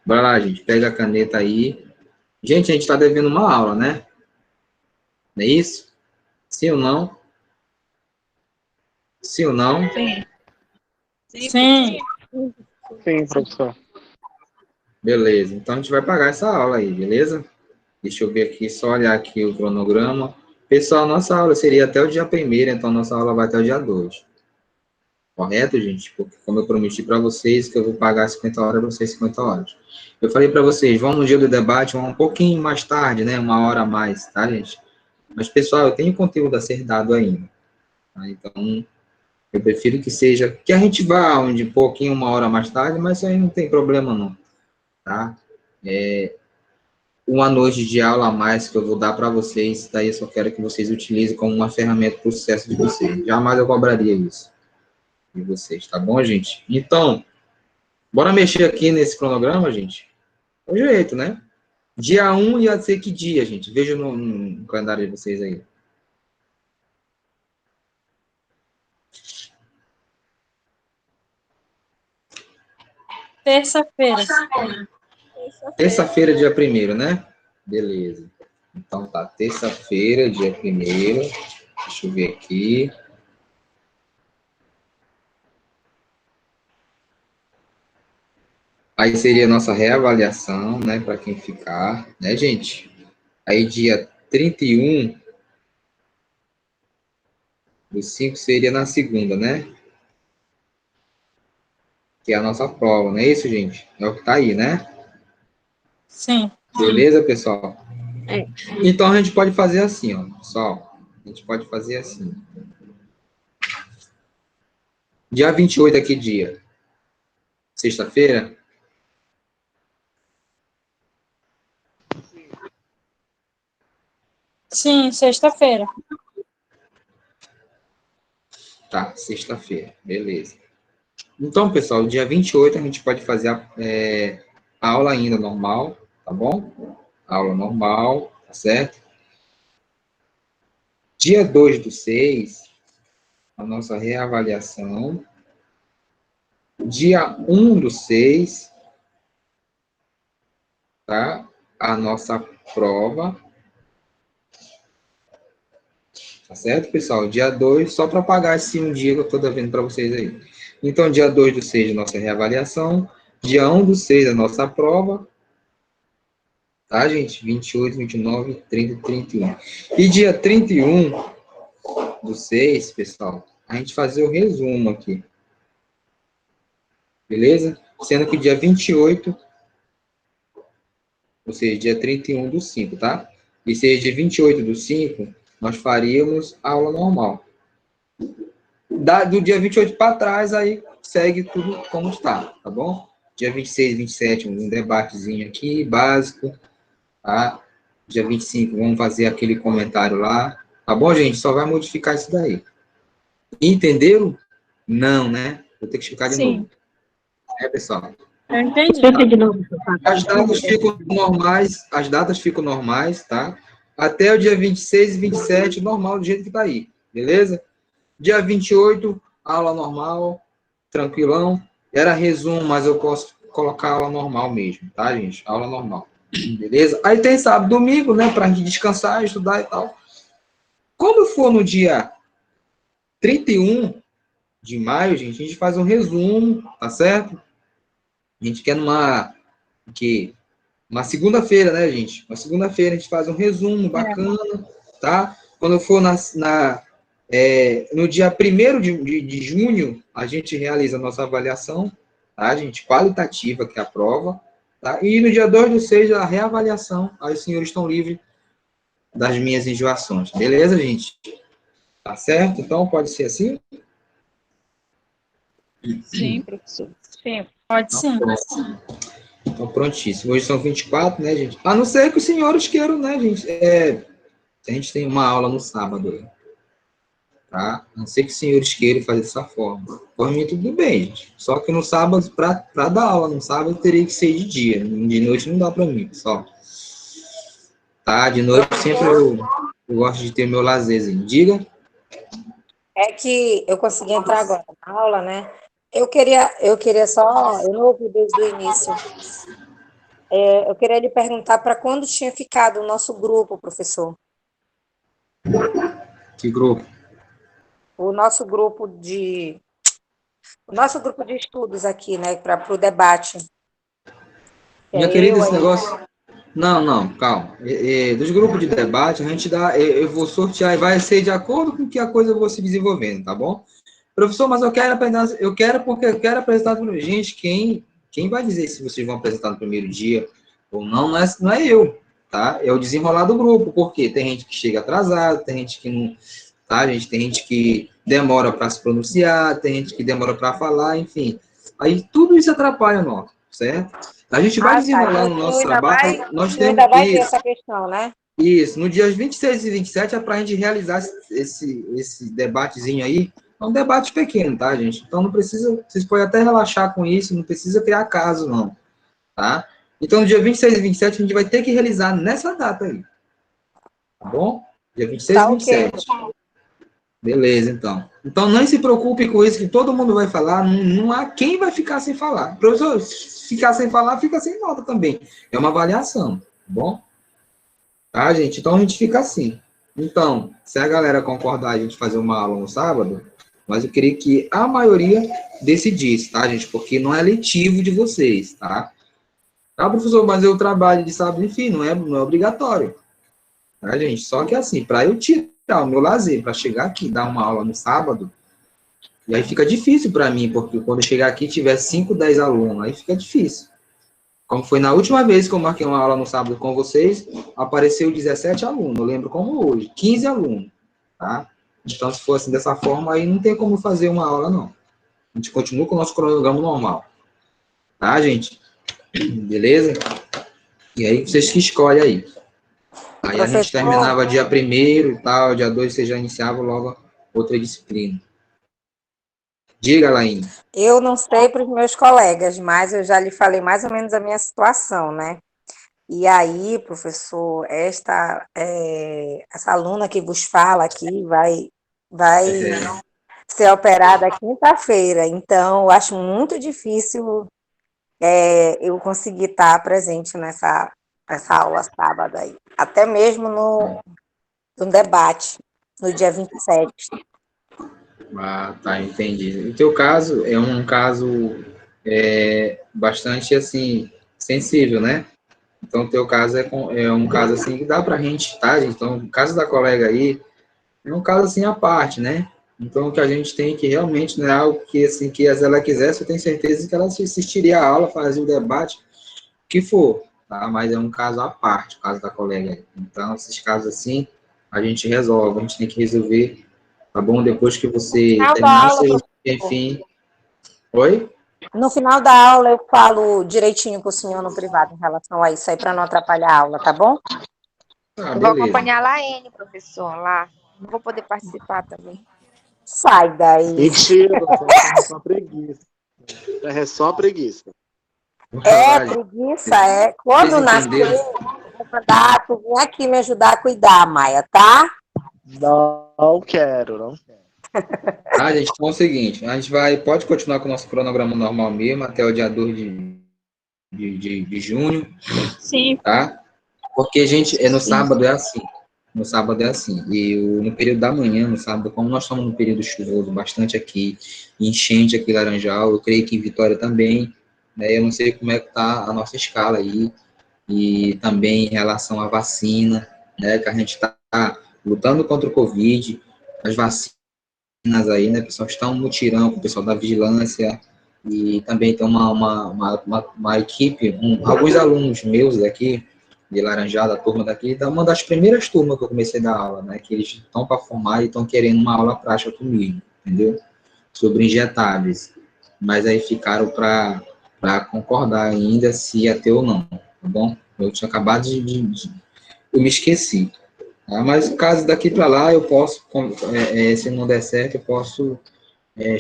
Bora lá, gente. Pega a caneta aí. Gente, a gente está devendo uma aula, né? Não é isso? Sim ou não? Sim ou não? Sim. Sim. Sim, professor. Beleza. Então, a gente vai pagar essa aula aí, beleza? Deixa eu ver aqui, só olhar aqui o cronograma. Pessoal, nossa aula seria até o dia 1º, então nossa aula vai até o dia 2. Correto, gente? Porque, como eu prometi para vocês, que eu vou pagar 50 horas, vocês 50 horas. Eu falei para vocês, vamos no dia do debate, vamos um pouquinho mais tarde, né? Uma hora a mais, tá, gente? Mas, pessoal, eu tenho conteúdo a ser dado ainda. Tá? Então, eu prefiro que seja, que a gente vá um pouquinho, uma hora mais tarde, mas isso aí não tem problema, não. Tá? Uma noite de aula a mais que eu vou dar para vocês, daí eu só quero que vocês utilizem como uma ferramenta para o sucesso de vocês. Jamais eu cobraria isso de vocês, tá bom, gente? Então, bora mexer aqui nesse cronograma, gente? É o jeito, né? Dia 1 ia ser que dia, gente? Veja no calendário de vocês aí. Terça-feira. Terça-feira, dia 1º, né? Beleza. Então tá, terça-feira, dia 1º. Deixa eu ver aqui. Aí seria a nossa reavaliação, né, para quem ficar, né, gente? Aí dia 31/5 seria na segunda, né? Que é a nossa prova, não é isso, gente? É o que tá aí, né? Sim. Beleza, pessoal? É. Então a gente pode fazer assim, ó, pessoal. A gente pode fazer assim. Dia 28 aqui, dia? Sexta-feira? Sim, sexta-feira. Tá, sexta-feira. Beleza. Então, pessoal, dia 28 a gente pode fazer a aula ainda normal, tá bom? Aula normal, tá certo? Dia 2/6, a nossa reavaliação. Dia 1/6, tá? A nossa prova. Tá certo, pessoal? Dia 2, só para pagar esse um dia que eu estou devendo para vocês aí. Então, dia 2/6, a nossa reavaliação. Dia 1/6, a nossa prova. Tá, gente? 28, 29, 30 e 31. E dia 31/6, pessoal, a gente fazer o resumo aqui. Beleza? Sendo que dia 28, ou seja, dia 31/5, tá? E seja dia 28/5, nós faríamos a aula normal. Do dia 28 para trás, aí segue tudo como está, tá bom? Dia 26, 27, um debatezinho aqui, básico, tá? Dia 25, vamos fazer aquele comentário lá, tá bom, gente? Só vai modificar isso daí. Entenderam? Não, né? Vou ter que explicar de Sim. novo. É, pessoal? Eu entendi. Explica de novo, As datas ficam normais, tá? Até o dia 26 e 27, normal, do jeito que tá aí, beleza? Dia 28, aula normal, tranquilão. Era resumo, mas eu posso colocar aula normal mesmo, tá, gente? Aula normal, beleza? Aí tem sábado, domingo, né, pra gente descansar, estudar e tal. Quando for no dia 31 de maio, gente, a gente faz um resumo, tá certo? A gente quer uma segunda-feira, né, gente? Uma segunda-feira a gente faz um resumo bacana, tá? Quando for no dia 1º de junho, a gente realiza a nossa avaliação, tá, gente? Qualitativa, que é a prova, tá? E no dia 2/6, a reavaliação. Aí os senhores estão livres das minhas enjoações. Beleza, gente? Tá certo? Então, pode ser assim? Sim, professor. Sim, pode sim. Então, prontíssimo. Hoje são 24, né, gente? A não ser que os senhores queiram, né, gente? A gente tem uma aula no sábado, tá? A não ser que os senhores queiram fazer dessa forma. Por mim, tudo bem, gente. Só que no sábado, para dar aula no sábado, teria que ser de dia. De noite não dá para mim, pessoal. Tá? De noite sempre eu gosto de ter meu lazerzinho. Diga. É que eu consegui entrar agora na aula, né? Eu queria só, eu não ouvi desde o início. Eu queria lhe perguntar para quando tinha ficado o nosso grupo, professor. Que grupo? O nosso grupo de estudos aqui, né, para o debate. Minha É querida, eu esse aí. negócio... Não, calma. Dos grupos de debate, a gente dá... Eu vou sortear e vai ser de acordo com que a coisa vai se desenvolvendo, tá bom? Professor, mas eu quero apenas... Eu quero porque eu quero apresentar para gente quem vai dizer se vocês vão apresentar no primeiro dia ou não, não é eu, tá? É o desenrolar do grupo, porque tem gente que chega atrasado, tem gente que não... Tá, gente? Tem gente que demora para se pronunciar, tem gente que demora para falar, enfim. Aí tudo isso atrapalha nós, certo? A gente vai Ah, tá. desenrolar Então, no nosso trabalho, o nós senhor temos ainda vai ver isso. essa questão, né? Isso, no dias 26 e 27 é para a gente realizar esse debatezinho aí. É um debate pequeno, tá, gente? Então não precisa, vocês podem até relaxar com isso, não precisa criar caso, não, tá? Então no dia 26 e 27 a gente vai ter que realizar nessa data aí, tá bom? Dia 26 e Tá ok. 27. Beleza, então. Então não se preocupe com isso, que todo mundo vai falar, não há quem vai ficar sem falar. Professor, se ficar sem falar, fica sem nota também. É uma avaliação, tá bom? Tá, gente? Então a gente fica assim. Então, se a galera concordar a gente fazer uma aula no sábado, mas eu queria que a maioria decidisse, tá, gente? Porque não é letivo de vocês, tá? Ah, professor, mas eu trabalho de sábado, enfim, não é obrigatório, tá, gente? Só que assim, para eu tirar o meu lazer, para chegar aqui e dar uma aula no sábado, e aí fica difícil para mim, porque quando eu chegar aqui tiver 5, 10 alunos, aí fica difícil. Como foi na última vez que eu marquei uma aula no sábado com vocês, apareceu 17 alunos, eu lembro como hoje, 15 alunos, tá? Então, se fosse dessa forma, aí não tem como fazer uma aula, não. A gente continua com o nosso cronograma normal. Tá, gente? Beleza? E aí, vocês que escolhem aí. Aí a gente Professor, terminava dia 1º e tal, dia 2 você já iniciava logo outra disciplina. Diga, Laine. eu não sei para os meus colegas, mas eu já lhe falei mais ou menos a minha situação, né? E aí, professor, essa aluna que vos fala aqui vai ser operada quinta-feira, então eu acho muito difícil eu conseguir estar presente nessa aula sábado aí, até mesmo no debate, no dia 27. Ah, tá, entendi. O teu caso é um caso bastante, assim, sensível, né? Então, o teu caso é um caso, assim, que dá pra gente, tá, gente? Então, o caso da colega aí é um caso, assim, à parte, né? Então, o que a gente tem que realmente, não é algo que, assim, que se ela quisesse, eu tenho certeza que ela assistiria a aula, fazia o debate, o que for, tá? Mas é um caso à parte, o caso da colega aí. Então, esses casos, assim, a gente resolve, a gente tem que resolver, tá bom? Depois que você No final da terminar aula, seu, professor, enfim... Oi? no final da aula eu falo direitinho com o senhor no privado em relação a isso aí, para não atrapalhar a aula, tá bom? Ah, Eu vou beleza. acompanhar a Laene, professor, lá. Não vou poder participar também. Sai daí. Mentira, professor, é só preguiça. É só preguiça. Preguiça, Vocês Quando nascer, entenderam? eu vou mandar tu vir aqui me ajudar a cuidar, Maia, tá? Não quero, não quero. Ah, gente, então é o seguinte, a gente pode continuar com o nosso cronograma normal mesmo, até o dia 2 de junho, Sim, tá? Porque, gente, no sábado é assim. No sábado é assim. E no período da manhã, no sábado, como nós estamos no período chuvoso, bastante aqui, enchente aqui em Laranjal, eu creio que em Vitória também, né? Eu não sei como é que tá a nossa escala aí, e também em relação à vacina, né? Que a gente está lutando contra o Covid, as vacinas aí, né? O pessoal está um mutirão com o pessoal da vigilância, e também tem uma equipe, alguns alunos meus daqui, de Laranjal, a turma daqui, da uma das primeiras turmas que eu comecei a dar aula, né? Que eles estão para formar e estão querendo uma aula prática comigo, entendeu? Sobre injetáveis. Mas aí ficaram para concordar ainda se ia ter ou não, tá bom? Eu tinha acabado eu me esqueci. Tá? Mas caso daqui para lá, eu posso, se não der certo, eu posso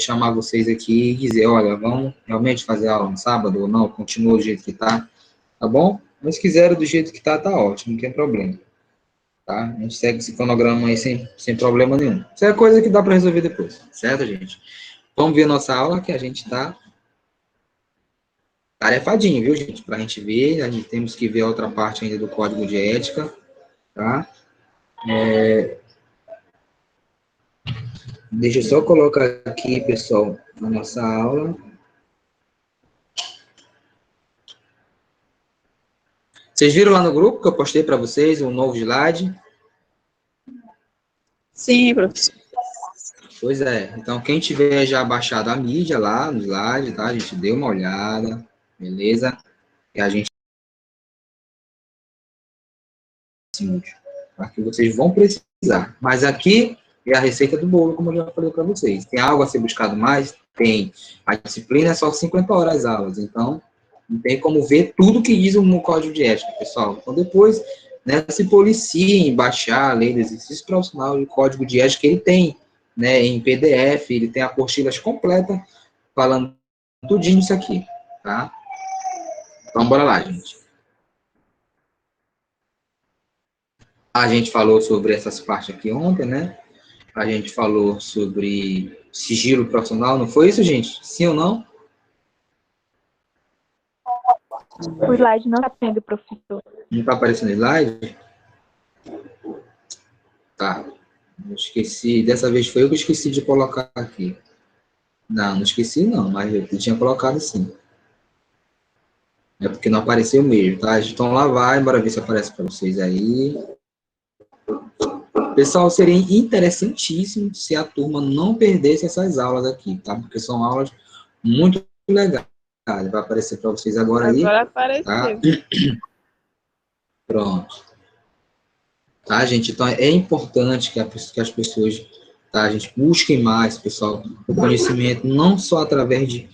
chamar vocês aqui e dizer, olha, vamos realmente fazer aula no sábado ou não, continua do jeito que tá bom? Mas se quiserem do jeito que tá ótimo, não tem problema, tá? A gente segue esse cronograma aí sem problema nenhum. Isso é coisa que dá para resolver depois, certo, gente? Vamos ver a nossa aula, que a gente tá tarefadinho, viu, gente? Para a gente ver, a gente temos que ver a outra parte ainda do código de ética, tá? Deixa eu só colocar aqui, pessoal, a nossa aula. Vocês viram lá no grupo que eu postei para vocês um novo slide? Sim, professor. Pois é. Então, quem tiver já baixado a mídia lá no slide, tá? A gente deu uma olhada, beleza? E a gente... Aqui vocês vão precisar. Mas aqui é a receita do bolo, como eu já falei para vocês. Tem algo a ser buscado mais? Tem. A disciplina é só 50 horas aulas, então não tem como ver tudo que diz o código de ética, pessoal. Então depois, né, se policie em baixar a lei do exercício profissional e o código de ética que ele tem, né, em PDF, ele tem apostilas completas falando tudinho isso aqui, tá? Então bora lá, gente. A gente falou sobre essas partes aqui ontem, né? A gente falou sobre sigilo profissional, não foi isso, gente? Sim ou não? O slide não está tendo, professor. Não está aparecendo slide? Tá. Eu esqueci. Dessa vez foi eu que esqueci de colocar aqui. Não esqueci não, mas eu tinha colocado sim. É porque não apareceu mesmo, tá? Então lá vai, bora ver se aparece para vocês aí. Pessoal, seria interessantíssimo se a turma não perdesse essas aulas aqui, tá? Porque são aulas muito legais. Vai aparecer para vocês agora aí. Agora apareceu. Tá? Pronto. Tá, gente? Então, é importante que as pessoas, tá, a gente busquem mais, pessoal, o conhecimento, não só através de...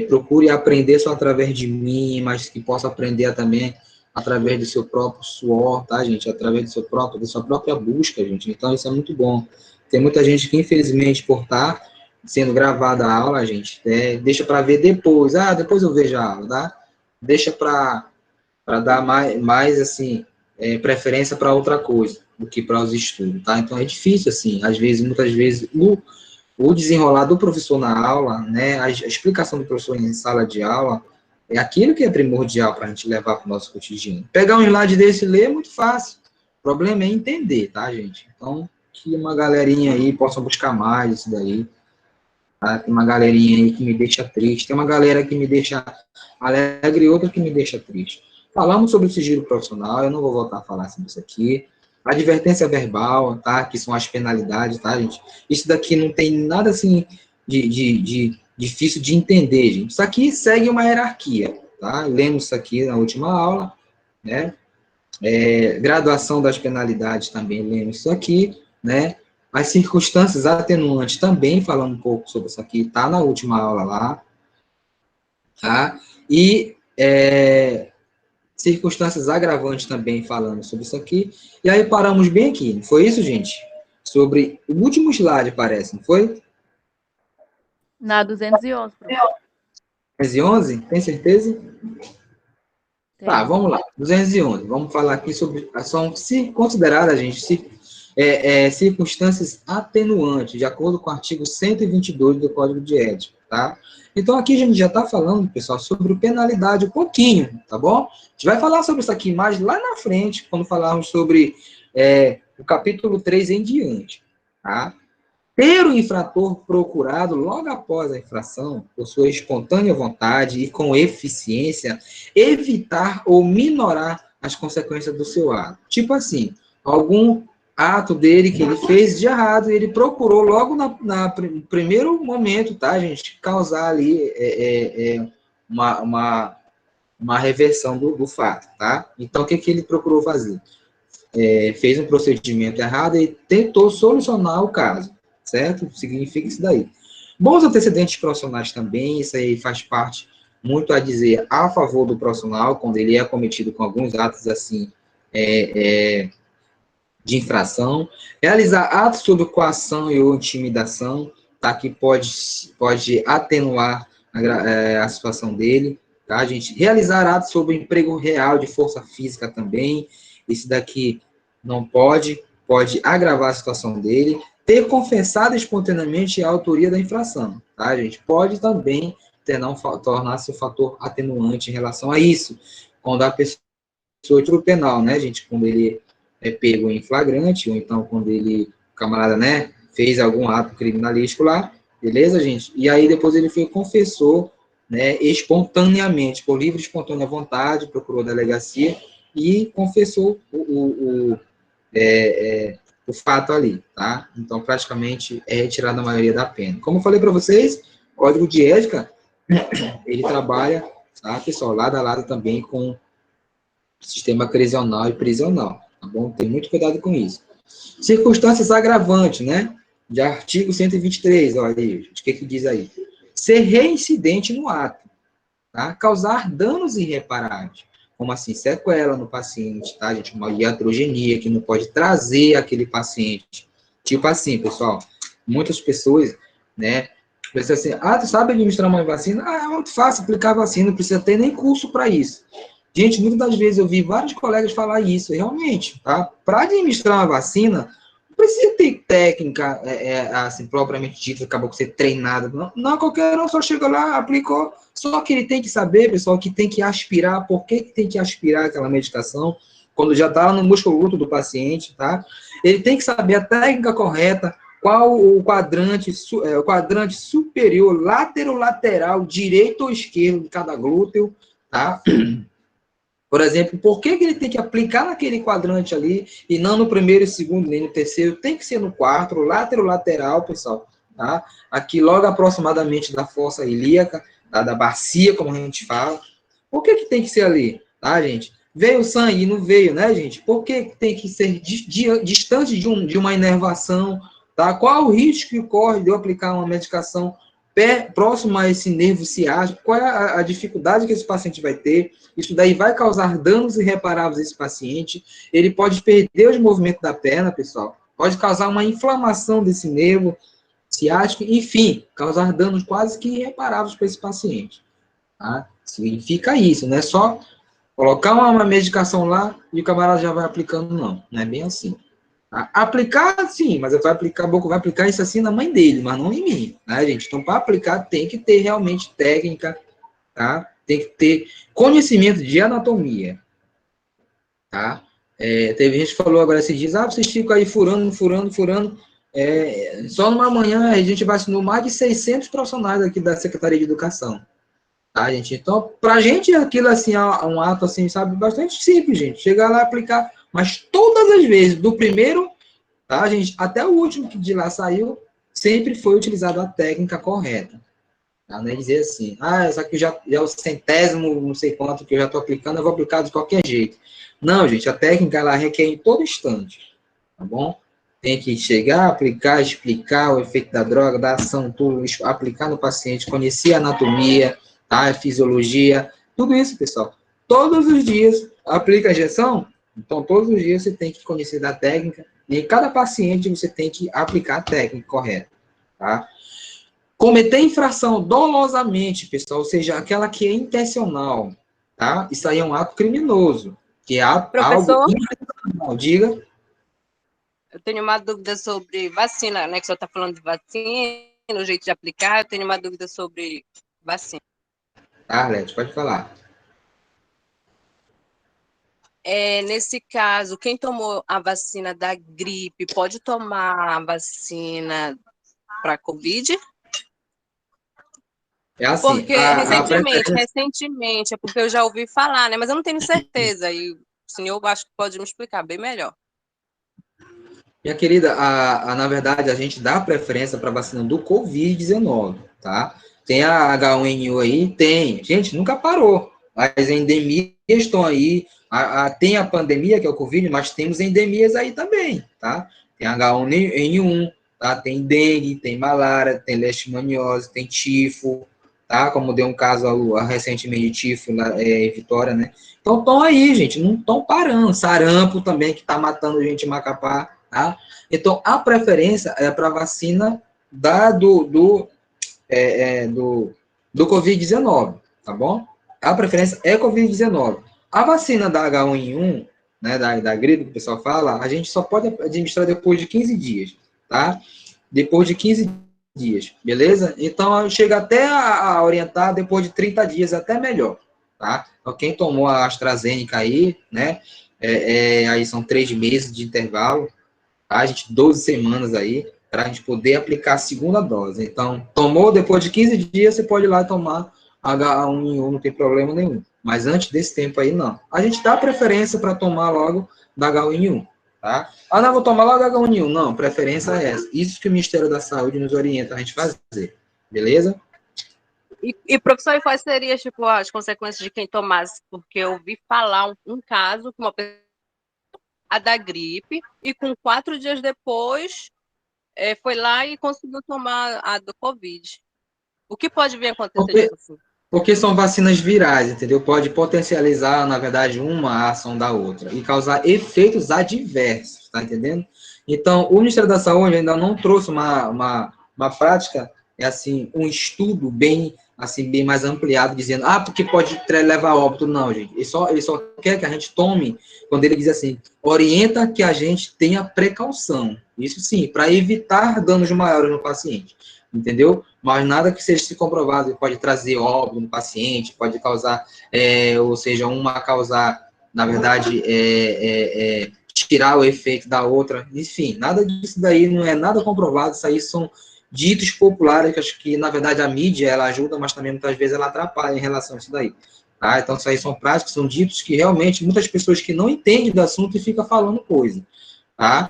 procure aprender só através de mim, mas que possa aprender também através do seu próprio suor, tá, gente? Através da sua própria busca, gente. Então, isso é muito bom. Tem muita gente que, infelizmente, por estar sendo gravada a aula, gente, deixa para ver depois. Ah, depois eu vejo a aula, tá? Deixa para dar mais assim, preferência para outra coisa do que para os estudos, tá? Então, é difícil, assim, muitas vezes, o desenrolar do professor na aula, né, a explicação do professor em sala de aula, é aquilo que é primordial para a gente levar para o nosso cotidiano. Pegar um slide desse e ler é muito fácil. O problema é entender, tá, gente? Então, que uma galerinha aí possa buscar mais isso daí. Tá? Tem uma galerinha aí que me deixa triste. Tem uma galera que me deixa alegre e outra que me deixa triste. Falamos sobre o sigilo profissional, eu não vou voltar a falar sobre isso aqui. Advertência verbal, tá? Que são as penalidades, tá, gente? Isso daqui não tem nada, assim, de difícil de entender, gente. Isso aqui segue uma hierarquia, tá? Lemos isso aqui na última aula, né? Graduação das penalidades também lemos isso aqui, né? As circunstâncias atenuantes também, falando um pouco sobre isso aqui, tá na última aula lá, tá? E circunstâncias agravantes também falando sobre isso aqui. E aí paramos bem aqui, não foi isso, gente? Sobre o último slide, parece, não foi? Na 211, professor. 211? Tem certeza? Tem. Tá, vamos lá. 211. Vamos falar aqui sobre... São consideradas, gente, circunstâncias atenuantes, de acordo com o artigo 122 do Código de Ética, tá? Então, aqui a gente já está falando, pessoal, sobre penalidade um pouquinho, tá bom? A gente vai falar sobre isso aqui mais lá na frente, quando falarmos sobre o capítulo 3 em diante, tá? Ter o infrator procurado logo após a infração, por sua espontânea vontade e com eficiência, evitar ou minorar as consequências do seu ato. Tipo assim, algum ato dele que ele fez de errado, ele procurou logo no primeiro momento, tá, gente, causar ali uma reversão do fato, tá? Então, o que ele procurou fazer? Fez um procedimento errado e tentou solucionar o caso, certo? Significa isso daí. Bons antecedentes profissionais também, isso aí faz parte, muito a dizer, a favor do profissional, quando ele é cometido com alguns atos, assim, de infração. Realizar atos sob coação e ou intimidação, tá? Que pode atenuar a situação dele, tá, gente? Realizar atos sobre emprego real de força física também, isso daqui não pode agravar a situação dele. Ter confessado espontaneamente a autoria da infração, tá, gente? Pode também tornar-se um fator atenuante em relação a isso. Quando a pessoa é penal, né, gente? Quando ele é pego em flagrante, ou então quando o camarada, né, fez algum ato criminalístico lá, beleza, gente? E aí depois ele confessou, né, espontaneamente, por livre e espontânea vontade, procurou a delegacia e confessou o fato ali, tá? Então, praticamente, é retirada a maioria da pena. Como eu falei para vocês, o Código de Ética, ele trabalha, tá, pessoal, lado a lado também com o sistema crisional e prisional, tá bom? Tem muito cuidado com isso. Circunstâncias agravantes, né? De artigo 123, olha aí, o que diz aí? Ser reincidente no ato, tá? Causar danos irreparáveis, como assim, sequela no paciente, tá, gente? Uma iatrogenia que não pode trazer aquele paciente. Tipo assim, pessoal, muitas pessoas, né, pensam assim, tu sabe administrar uma vacina? É muito fácil aplicar a vacina, não precisa ter nem curso para isso. Gente, muitas das vezes eu vi vários colegas falar isso, realmente, tá? Para administrar uma vacina, não precisa ter técnica, assim, propriamente dita, acabou com ser treinado. Não, qualquer um só chegou lá, aplicou. Só que ele tem que saber, pessoal, que tem que aspirar. Por que tem que aspirar aquela medicação? Quando já está no músculo glúteo do paciente, tá? Ele tem que saber a técnica correta, qual o quadrante superior, lateral, direito ou esquerdo de cada glúteo, tá? Por exemplo, por que ele tem que aplicar naquele quadrante ali, e não no primeiro, segundo, nem no terceiro? Tem que ser no quarto, lateral, pessoal, tá? Aqui, logo aproximadamente da fossa ilíaca, tá? Da bacia, como a gente fala. Por que tem que ser ali, tá, gente? Veio o sangue e não veio, né, gente? Por que tem que ser distante de uma inervação, tá? Qual o risco que corre de eu aplicar uma medicação próximo a esse nervo ciático? Qual é a dificuldade que esse paciente vai ter? Isso daí vai causar danos irreparáveis a esse paciente. Ele pode perder os movimentos da perna, pessoal. Pode causar uma inflamação desse nervo ciático, enfim, causar danos quase que irreparáveis para esse paciente. Tá? Significa isso, não é só colocar uma medicação lá e o camarada já vai aplicando, não. Não é bem assim. Tá? Aplicar, sim, mas vai aplicar isso assim na mãe dele, mas não em mim, né, gente? Então, para aplicar, tem que ter realmente técnica, tá? Tem que ter conhecimento de anatomia, tá? Teve gente que falou agora esses dias, vocês ficam aí furando, só numa manhã a gente vacinou mais de 600 profissionais aqui da Secretaria de Educação, tá, gente? Então, pra gente, aquilo assim, é um ato, assim, sabe, bastante simples, gente, chegar lá e aplicar, mas todas as vezes, do primeiro, tá, gente, até o último que de lá saiu, sempre foi utilizada a técnica correta. Tá? Não é dizer assim, isso aqui já é o centésimo, não sei quanto que eu já estou aplicando, eu vou aplicar de qualquer jeito. Não, gente, a técnica, ela requer em todo instante, tá bom? Tem que chegar, aplicar, explicar o efeito da droga, da ação, tudo, aplicar no paciente, conhecer a anatomia, tá? A fisiologia, tudo isso, pessoal. Todos os dias, aplica a injeção, então todos os dias você tem que conhecer da técnica, e em cada paciente você tem que aplicar a técnica correta, tá? Cometer infração dolosamente, pessoal, ou seja, aquela que é intencional, tá? Isso aí é um ato criminoso, que é algo intencional. Diga. Eu tenho uma dúvida sobre vacina, né? Que o senhor está falando de vacina, o jeito de aplicar, eu tenho uma dúvida sobre vacina. Arlete, pode falar. Nesse caso, quem tomou a vacina da gripe pode tomar a vacina para Covid? É assim, porque recentemente, é porque eu já ouvi falar, né? Mas eu não tenho certeza, e o senhor acho que pode me explicar bem melhor. Minha querida, na verdade, a gente dá preferência para a vacina do Covid-19, tá? Tem a H1N1 aí? Tem. Gente, nunca parou. As endemias estão aí. Tem a pandemia, que é o Covid, mas temos endemias aí também, tá? Tem H1N1, tá? Tem dengue, tem malária, tem leishmaniose, tem tifo, tá? Como deu um caso recentemente de tifo em Vitória, né? Então, estão aí, gente, não estão parando. Sarampo também, que está matando gente em Macapá, tá? Então, a preferência é para a vacina do Covid-19, tá bom? A preferência é Covid-19. A vacina da H1N1, né, da gripe, que o pessoal fala, a gente só pode administrar depois de 15 dias, tá? Depois de 15 dias, beleza? Então, chega até a orientar depois de 30 dias, até melhor, tá? Então, quem tomou a AstraZeneca aí, né, aí são 3 meses de intervalo, tá, gente? 12 semanas aí, para a gente poder aplicar a segunda dose. Então, tomou, depois de 15 dias, você pode ir lá tomar H1N1, não tem problema nenhum. Mas antes desse tempo aí, não. A gente dá preferência para tomar logo da H1N1, tá? Ah, não, vou tomar logo H1N1. Não, preferência é essa. Isso que o Ministério da Saúde nos orienta a gente fazer, beleza? E professor, e quais seriam, tipo, as consequências de quem tomasse? Porque eu ouvi falar um caso que uma pessoa a da gripe e com 4 dias depois foi lá e conseguiu tomar a do Covid. O que pode vir a acontecer, tipo assim? Porque são vacinas virais, entendeu? Pode potencializar, na verdade, uma ação da outra e causar efeitos adversos, tá entendendo? Então, o Ministério da Saúde ainda não trouxe uma prática, assim, um estudo bem mais ampliado, dizendo, porque pode levar a óbito. Não, gente. Ele só quer que a gente tome, quando ele diz assim, orienta que a gente tenha precaução. Isso sim, para evitar danos maiores no paciente, entendeu? Mas nada que seja comprovado pode trazer óbito no paciente, pode causar, ou seja, uma causar, na verdade, tirar o efeito da outra, enfim, nada disso daí não é nada comprovado, isso aí são ditos populares, que acho que, na verdade, a mídia, ela ajuda, mas também, muitas vezes, ela atrapalha em relação a isso daí, tá? Então, isso aí são práticas, são ditos que, realmente, muitas pessoas que não entendem do assunto e ficam falando coisa, tá?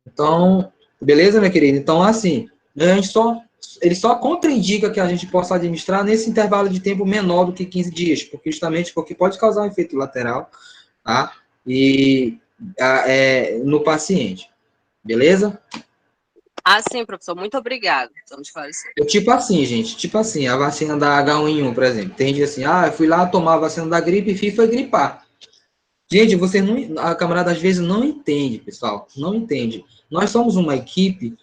Então, beleza, minha querida? Então, assim, ele só contraindica que a gente possa administrar nesse intervalo de tempo menor do que 15 dias, justamente porque pode causar um efeito lateral, tá? E no paciente, beleza? Sim, professor, muito obrigado. Estamos esclarecidos. Tipo assim, gente, tipo assim, a vacina da H1N1, por exemplo, tem dia assim, eu fui lá tomar a vacina da gripe e foi gripar. Gente, a camarada às vezes não entende, pessoal, não entende. Nós somos uma equipe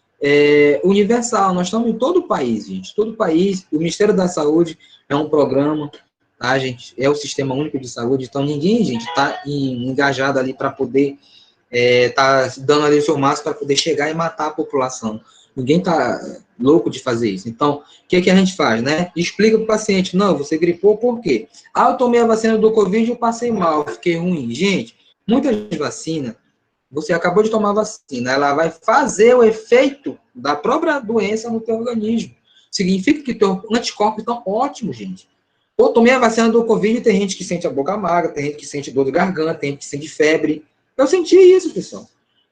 universal, nós estamos em todo o país, gente, todo o país, o Ministério da Saúde é um programa, tá, gente, é o Sistema Único de Saúde, então ninguém, gente, está engajado ali para poder tá dando ali o seu máximo para poder chegar e matar a população. Ninguém tá louco de fazer isso. Então, o que a gente faz, né? Explica para o paciente, não, você gripou por quê? Eu tomei a vacina do Covid e eu passei mal, fiquei ruim. Gente, muitas vacinas, você acabou de tomar a vacina, ela vai fazer o efeito da própria doença no teu organismo. Significa que teu anticorpos estão ótimos, gente. Eu tomei a vacina do Covid e tem gente que sente a boca amarga, tem gente que sente dor de garganta, tem gente que sente febre. Eu senti isso, pessoal.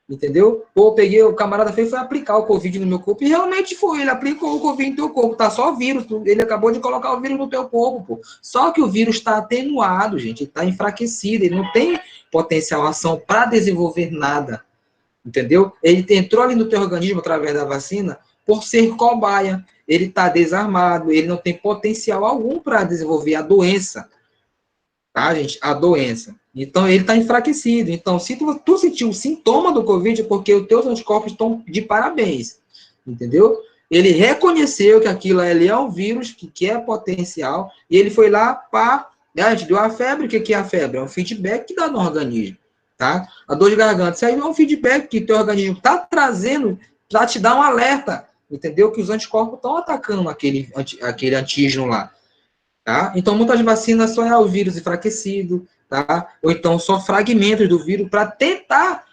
Entendeu? O camarada foi aplicar o Covid no meu corpo, e realmente foi, ele aplicou o Covid no teu corpo, tá só vírus, ele acabou de colocar o vírus no teu corpo, pô. Só que o vírus está atenuado, gente, está enfraquecido, ele não tem potencial ação para desenvolver nada, entendeu? Ele entrou ali no teu organismo através da vacina por ser cobaia, ele está desarmado, ele não tem potencial algum para desenvolver a doença, tá, gente? A doença. Então, ele está enfraquecido. Então, se tu sentiu o sintoma do Covid, é porque os teus anticorpos estão de parabéns, entendeu? Ele reconheceu que aquilo ali é um vírus que é potencial, e ele foi lá, a gente deu a febre. O que é a febre? É um feedback que dá no organismo, tá? A dor de garganta, isso aí é um feedback que teu organismo está trazendo para te dar um alerta, entendeu? Que os anticorpos estão atacando aquele antígeno lá. Tá? Então, muitas vacinas só é o vírus enfraquecido, tá? Ou então só fragmentos do vírus para tentar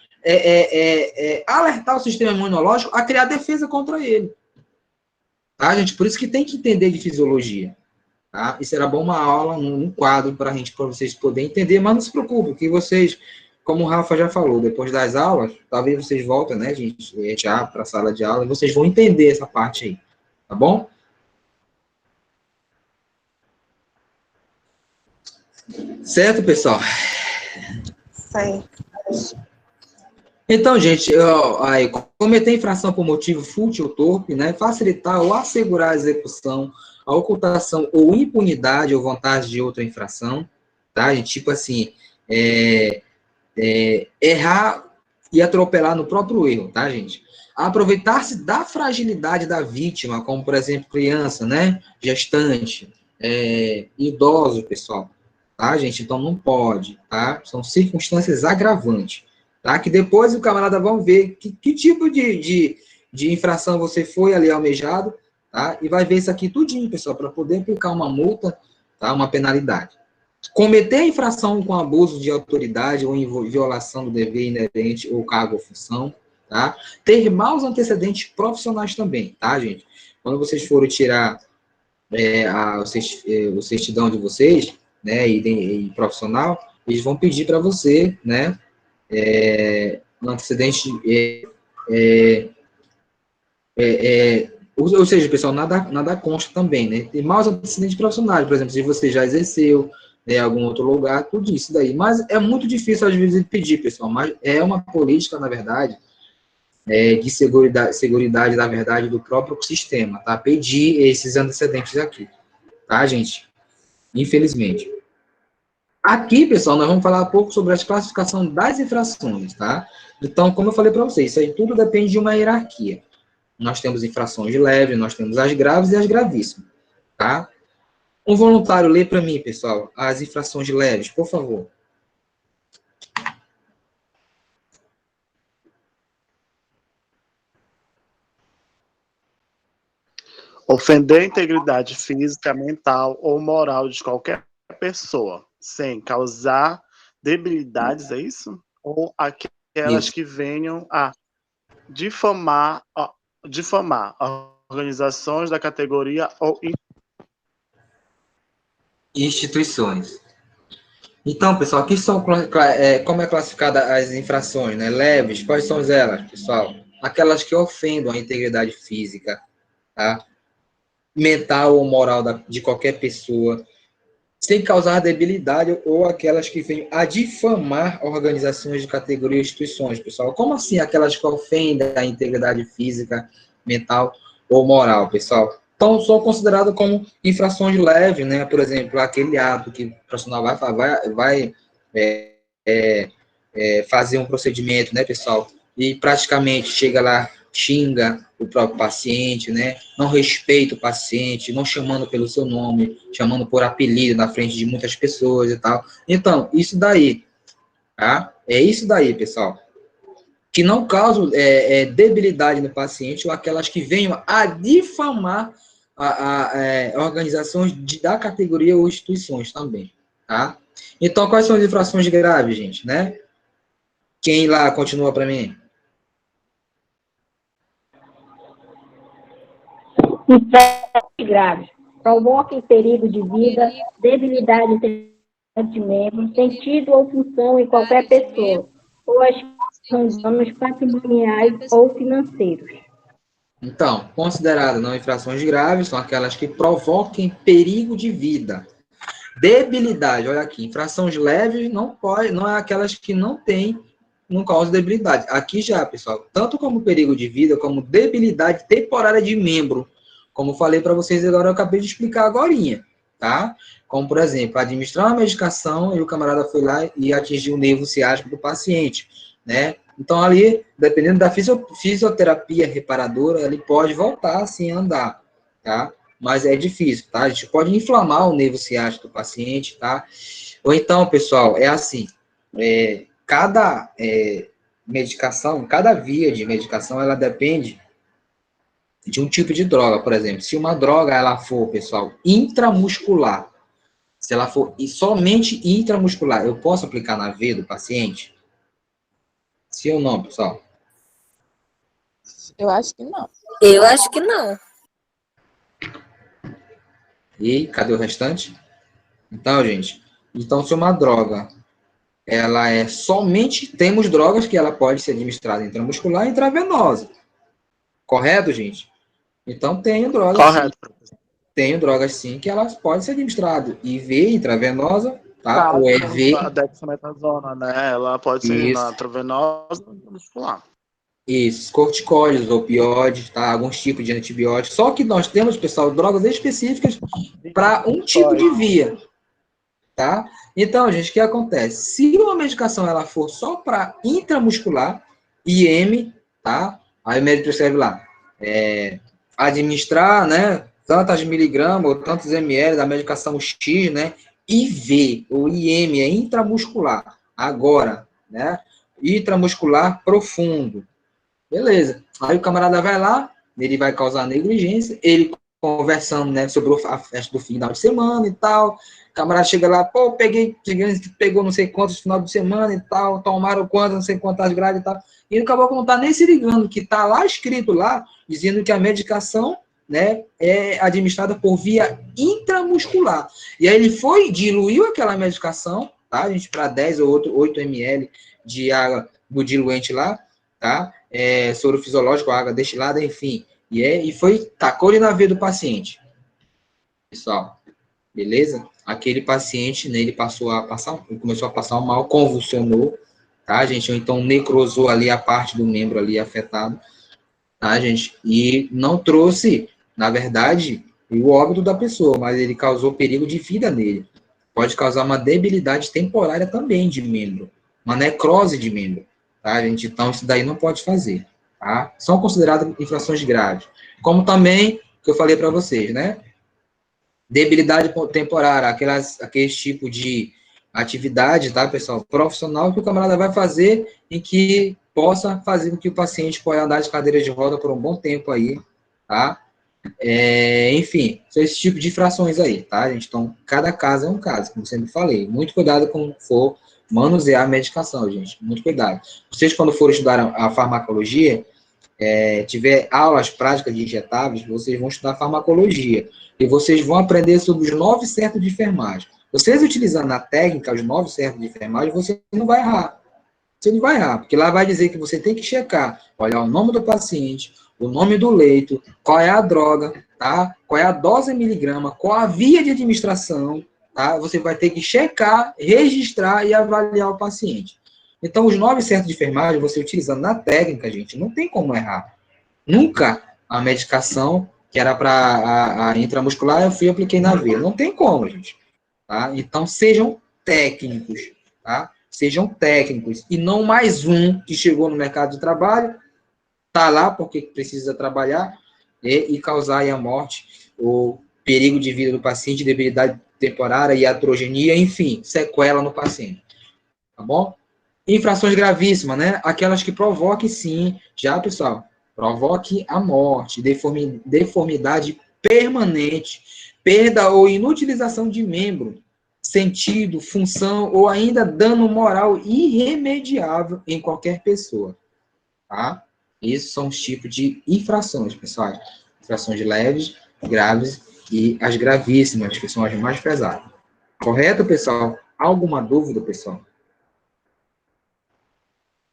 alertar o sistema imunológico a criar defesa contra ele. Tá, gente? Por isso que tem que entender de fisiologia. Tá? Isso era bom uma aula, um quadro para vocês poderem entender, mas não se preocupe, que vocês, como o Rafa já falou, depois das aulas, talvez vocês voltem, né, gente, já para a sala de aula, e vocês vão entender essa parte aí, tá bom? Certo, pessoal? Sim. Então, gente, cometer infração por motivo fútil ou torpe, né, facilitar ou assegurar a execução, a ocultação ou impunidade ou vontade de outra infração, tá, gente? Tipo assim, errar e atropelar no próprio erro, tá, gente? Aproveitar-se da fragilidade da vítima, como, por exemplo, criança, né, gestante, idoso, pessoal. Tá, gente? Então, não pode, tá? São circunstâncias agravantes, tá? Que depois o camarada vão ver que tipo de de infração você foi ali almejado, tá? E vai ver isso aqui tudinho, pessoal, para poder aplicar uma multa, tá? Uma penalidade. Cometer infração com abuso de autoridade ou em violação do dever inerente ou cargo ou função, tá? Ter maus antecedentes profissionais também, tá, gente? Quando vocês forem tirar o certidão de vocês, né, e profissional, eles vão pedir para você, né, um antecedente, ou seja, pessoal, nada consta também, né? Tem maus antecedentes profissionais, por exemplo, se você já exerceu, em algum outro lugar, tudo isso daí. Mas é muito difícil, às vezes, pedir, pessoal, mas é uma política, na verdade, de seguridade, na verdade, do próprio sistema, tá? Pedir esses antecedentes aqui, tá, gente? Infelizmente. Aqui, pessoal, nós vamos falar um pouco sobre a classificação das infrações, tá? Então, como eu falei para vocês, isso aí tudo depende de uma hierarquia. Nós temos infrações leves, nós temos as graves e as gravíssimas, tá? Um voluntário lê para mim, pessoal, as infrações leves, por favor. Ofender a integridade física, mental ou moral de qualquer pessoa, sem causar debilidades, é isso? Ou aquelas que venham a difamar organizações da categoria ou Instituições. Então, pessoal, aqui são como é classificada as infrações, né? Leves, quais são elas, pessoal? Aquelas que ofendam a integridade física, tá? Mental ou moral de qualquer pessoa, sem causar debilidade, ou aquelas que venham a difamar organizações de categoria ou instituições, pessoal. Como assim aquelas que ofendem a integridade física, mental ou moral, pessoal? Então, são consideradas como infrações leves, né? Por exemplo, aquele ato que o profissional vai fazer um procedimento, né, pessoal? E praticamente chega lá, xinga o próprio paciente, né? Não respeita o paciente, não chamando pelo seu nome, chamando por apelido na frente de muitas pessoas e tal. Então, isso daí, tá? É isso daí, pessoal. Que não causam debilidade no paciente, ou aquelas que venham a difamar organizações da categoria ou instituições também, tá? Então, quais são as infrações graves, gente, né? Quem lá continua para mim? Infrações graves. Provoca perigo de vida, debilidade de membros, sentido ou função em qualquer pessoa, ou as danos patrimoniais ou financeiros. Então, consideradas não infrações graves, são aquelas que provoquem perigo de vida. Debilidade, olha aqui, infrações leves não é aquelas que não causam debilidade. Aqui já, pessoal, tanto como perigo de vida, como debilidade temporária de membro, como falei para vocês agora, eu acabei de explicar agorinha, tá? Como, por exemplo, administrar uma medicação e o camarada foi lá e atingiu o nervo ciático do paciente, né? Então, ali, dependendo da fisioterapia reparadora, ele pode voltar, assim, a andar, tá? Mas é difícil, tá? A gente pode inflamar o nervo ciático do paciente, tá? Ou então, pessoal, é assim, cada medicação, cada via de medicação, ela depende de um tipo de droga, por exemplo. Se uma droga, ela for, pessoal, intramuscular, se ela for somente intramuscular, eu posso aplicar na veia do paciente? Sim ou não, pessoal? Eu acho que não. Eu acho que não. E cadê o restante? Então, gente, se uma droga, ela é somente, temos drogas que ela pode ser administrada intramuscular e intravenosa. Correto, gente? Então, tenho drogas, correto. Sim, tenho drogas, sim, que elas podem ser administradas IV, intravenosa, tá? Ou EV. A dexametasona, né? Ela pode ser na intravenosa ou muscular. Isso, corticóides, opioides, tá? Alguns tipos de antibióticos. Só que nós temos, pessoal, drogas específicas para um tipo de via, tá? Então, gente, o que acontece? Se uma medicação ela for só para intramuscular, IM, tá? Aí o médico prescreve lá, administrar, né? Tantas miligramas ou tantos ml da medicação X, né? IV, ou IM, é intramuscular. Agora, né? Intramuscular profundo. Beleza. Aí o camarada vai lá, ele vai causar negligência, ele conversando, né, sobre a festa do final de semana e tal. O camarada chega lá, pô, pegou não sei quantos final de semana e tal, tomaram quantas, não sei quantas grades e tal. E o caboclo não tá nem se ligando, que tá lá escrito lá, dizendo que a medicação, né, é administrada por via intramuscular. E aí ele foi, diluiu aquela medicação, tá, gente, para 10 ou 8 ml de água do diluente lá, tá, soro fisiológico, água destilada, enfim, e foi, tacou-lhe na veia do paciente. Pessoal, beleza? Aquele paciente, né, ele começou a passar um mal, convulsionou, tá, gente? Ou então necrosou ali a parte do membro ali afetado, tá, gente? E não trouxe, na verdade, o óbito da pessoa, mas ele causou perigo de vida nele. Pode causar uma debilidade temporária também de membro, uma necrose de membro, tá, gente? Então, isso daí não pode fazer, tá? São consideradas infrações graves. Como também, que eu falei para vocês, né? Debilidade temporária, aqueles tipo de atividade, tá, pessoal? Profissional que o camarada vai fazer em que possa fazer com que o paciente possa andar de cadeira de roda por um bom tempo aí, tá? Enfim, são esse tipo de infrações aí, tá, gente? Então, cada caso é um caso, como sempre falei. Muito cuidado quando for manusear a medicação, gente. Muito cuidado. Vocês, quando forem estudar a farmacologia, tiver aulas práticas de injetáveis, vocês vão estudar farmacologia. E vocês vão aprender sobre os 9 certos de enfermagem. Vocês utilizando na técnica os 9 certos de enfermagem, você não vai errar. Você não vai errar, porque lá vai dizer que você tem que checar, olhar o nome do paciente, o nome do leito, qual é a droga, tá? Qual é a dose em miligrama, qual a via de administração, tá? Você vai ter que checar, registrar e avaliar o paciente. Então, os 9 certos de enfermagem, você utilizando na técnica, gente, não tem como errar. Nunca a medicação que era para a intramuscular, eu fui e apliquei na veia. Não tem como, gente. Tá? Então, sejam técnicos, tá? Sejam técnicos. E não mais um que chegou no mercado de trabalho, tá lá porque precisa trabalhar e causar aí a morte, ou perigo de vida do paciente, debilidade temporária, iatrogenia, enfim, sequela no paciente. Tá bom? Infrações gravíssimas, né? Aquelas que provoquem, sim, já, pessoal, provoque a morte, deformidade permanente, perda ou inutilização de membro, sentido, função ou ainda dano moral irremediável em qualquer pessoa, tá? Esses são os tipos de infrações, pessoal. Infrações leves, graves e as gravíssimas, que são as mais pesadas. Correto, pessoal? Alguma dúvida, pessoal?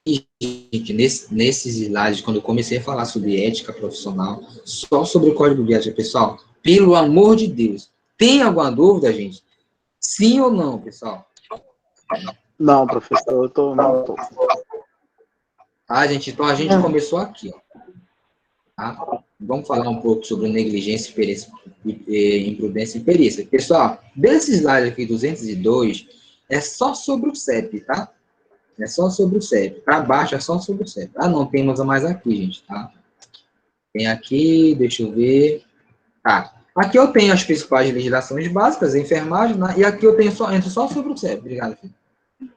E, gente, nesses slides, quando eu comecei a falar sobre ética profissional, só sobre o código de ética, pessoal, pelo amor de Deus, tem alguma dúvida, gente? Sim ou não, pessoal? Não, professor, eu não tô. Tá, gente? Então, a gente começou aqui, ó. Tá? Vamos falar um pouco sobre negligência, imprudência e perícia. Pessoal, desse slide aqui, 202, é só sobre o CEP, tá? É só sobre o CEP. Para baixo é só sobre o CEP. Ah, não, temos mais aqui, gente, tá? Tem aqui, deixa eu ver. Tá. Aqui eu tenho as principais legislações básicas, enfermagem, né? E aqui eu tenho entro só sobre o CEP. Obrigado, filho.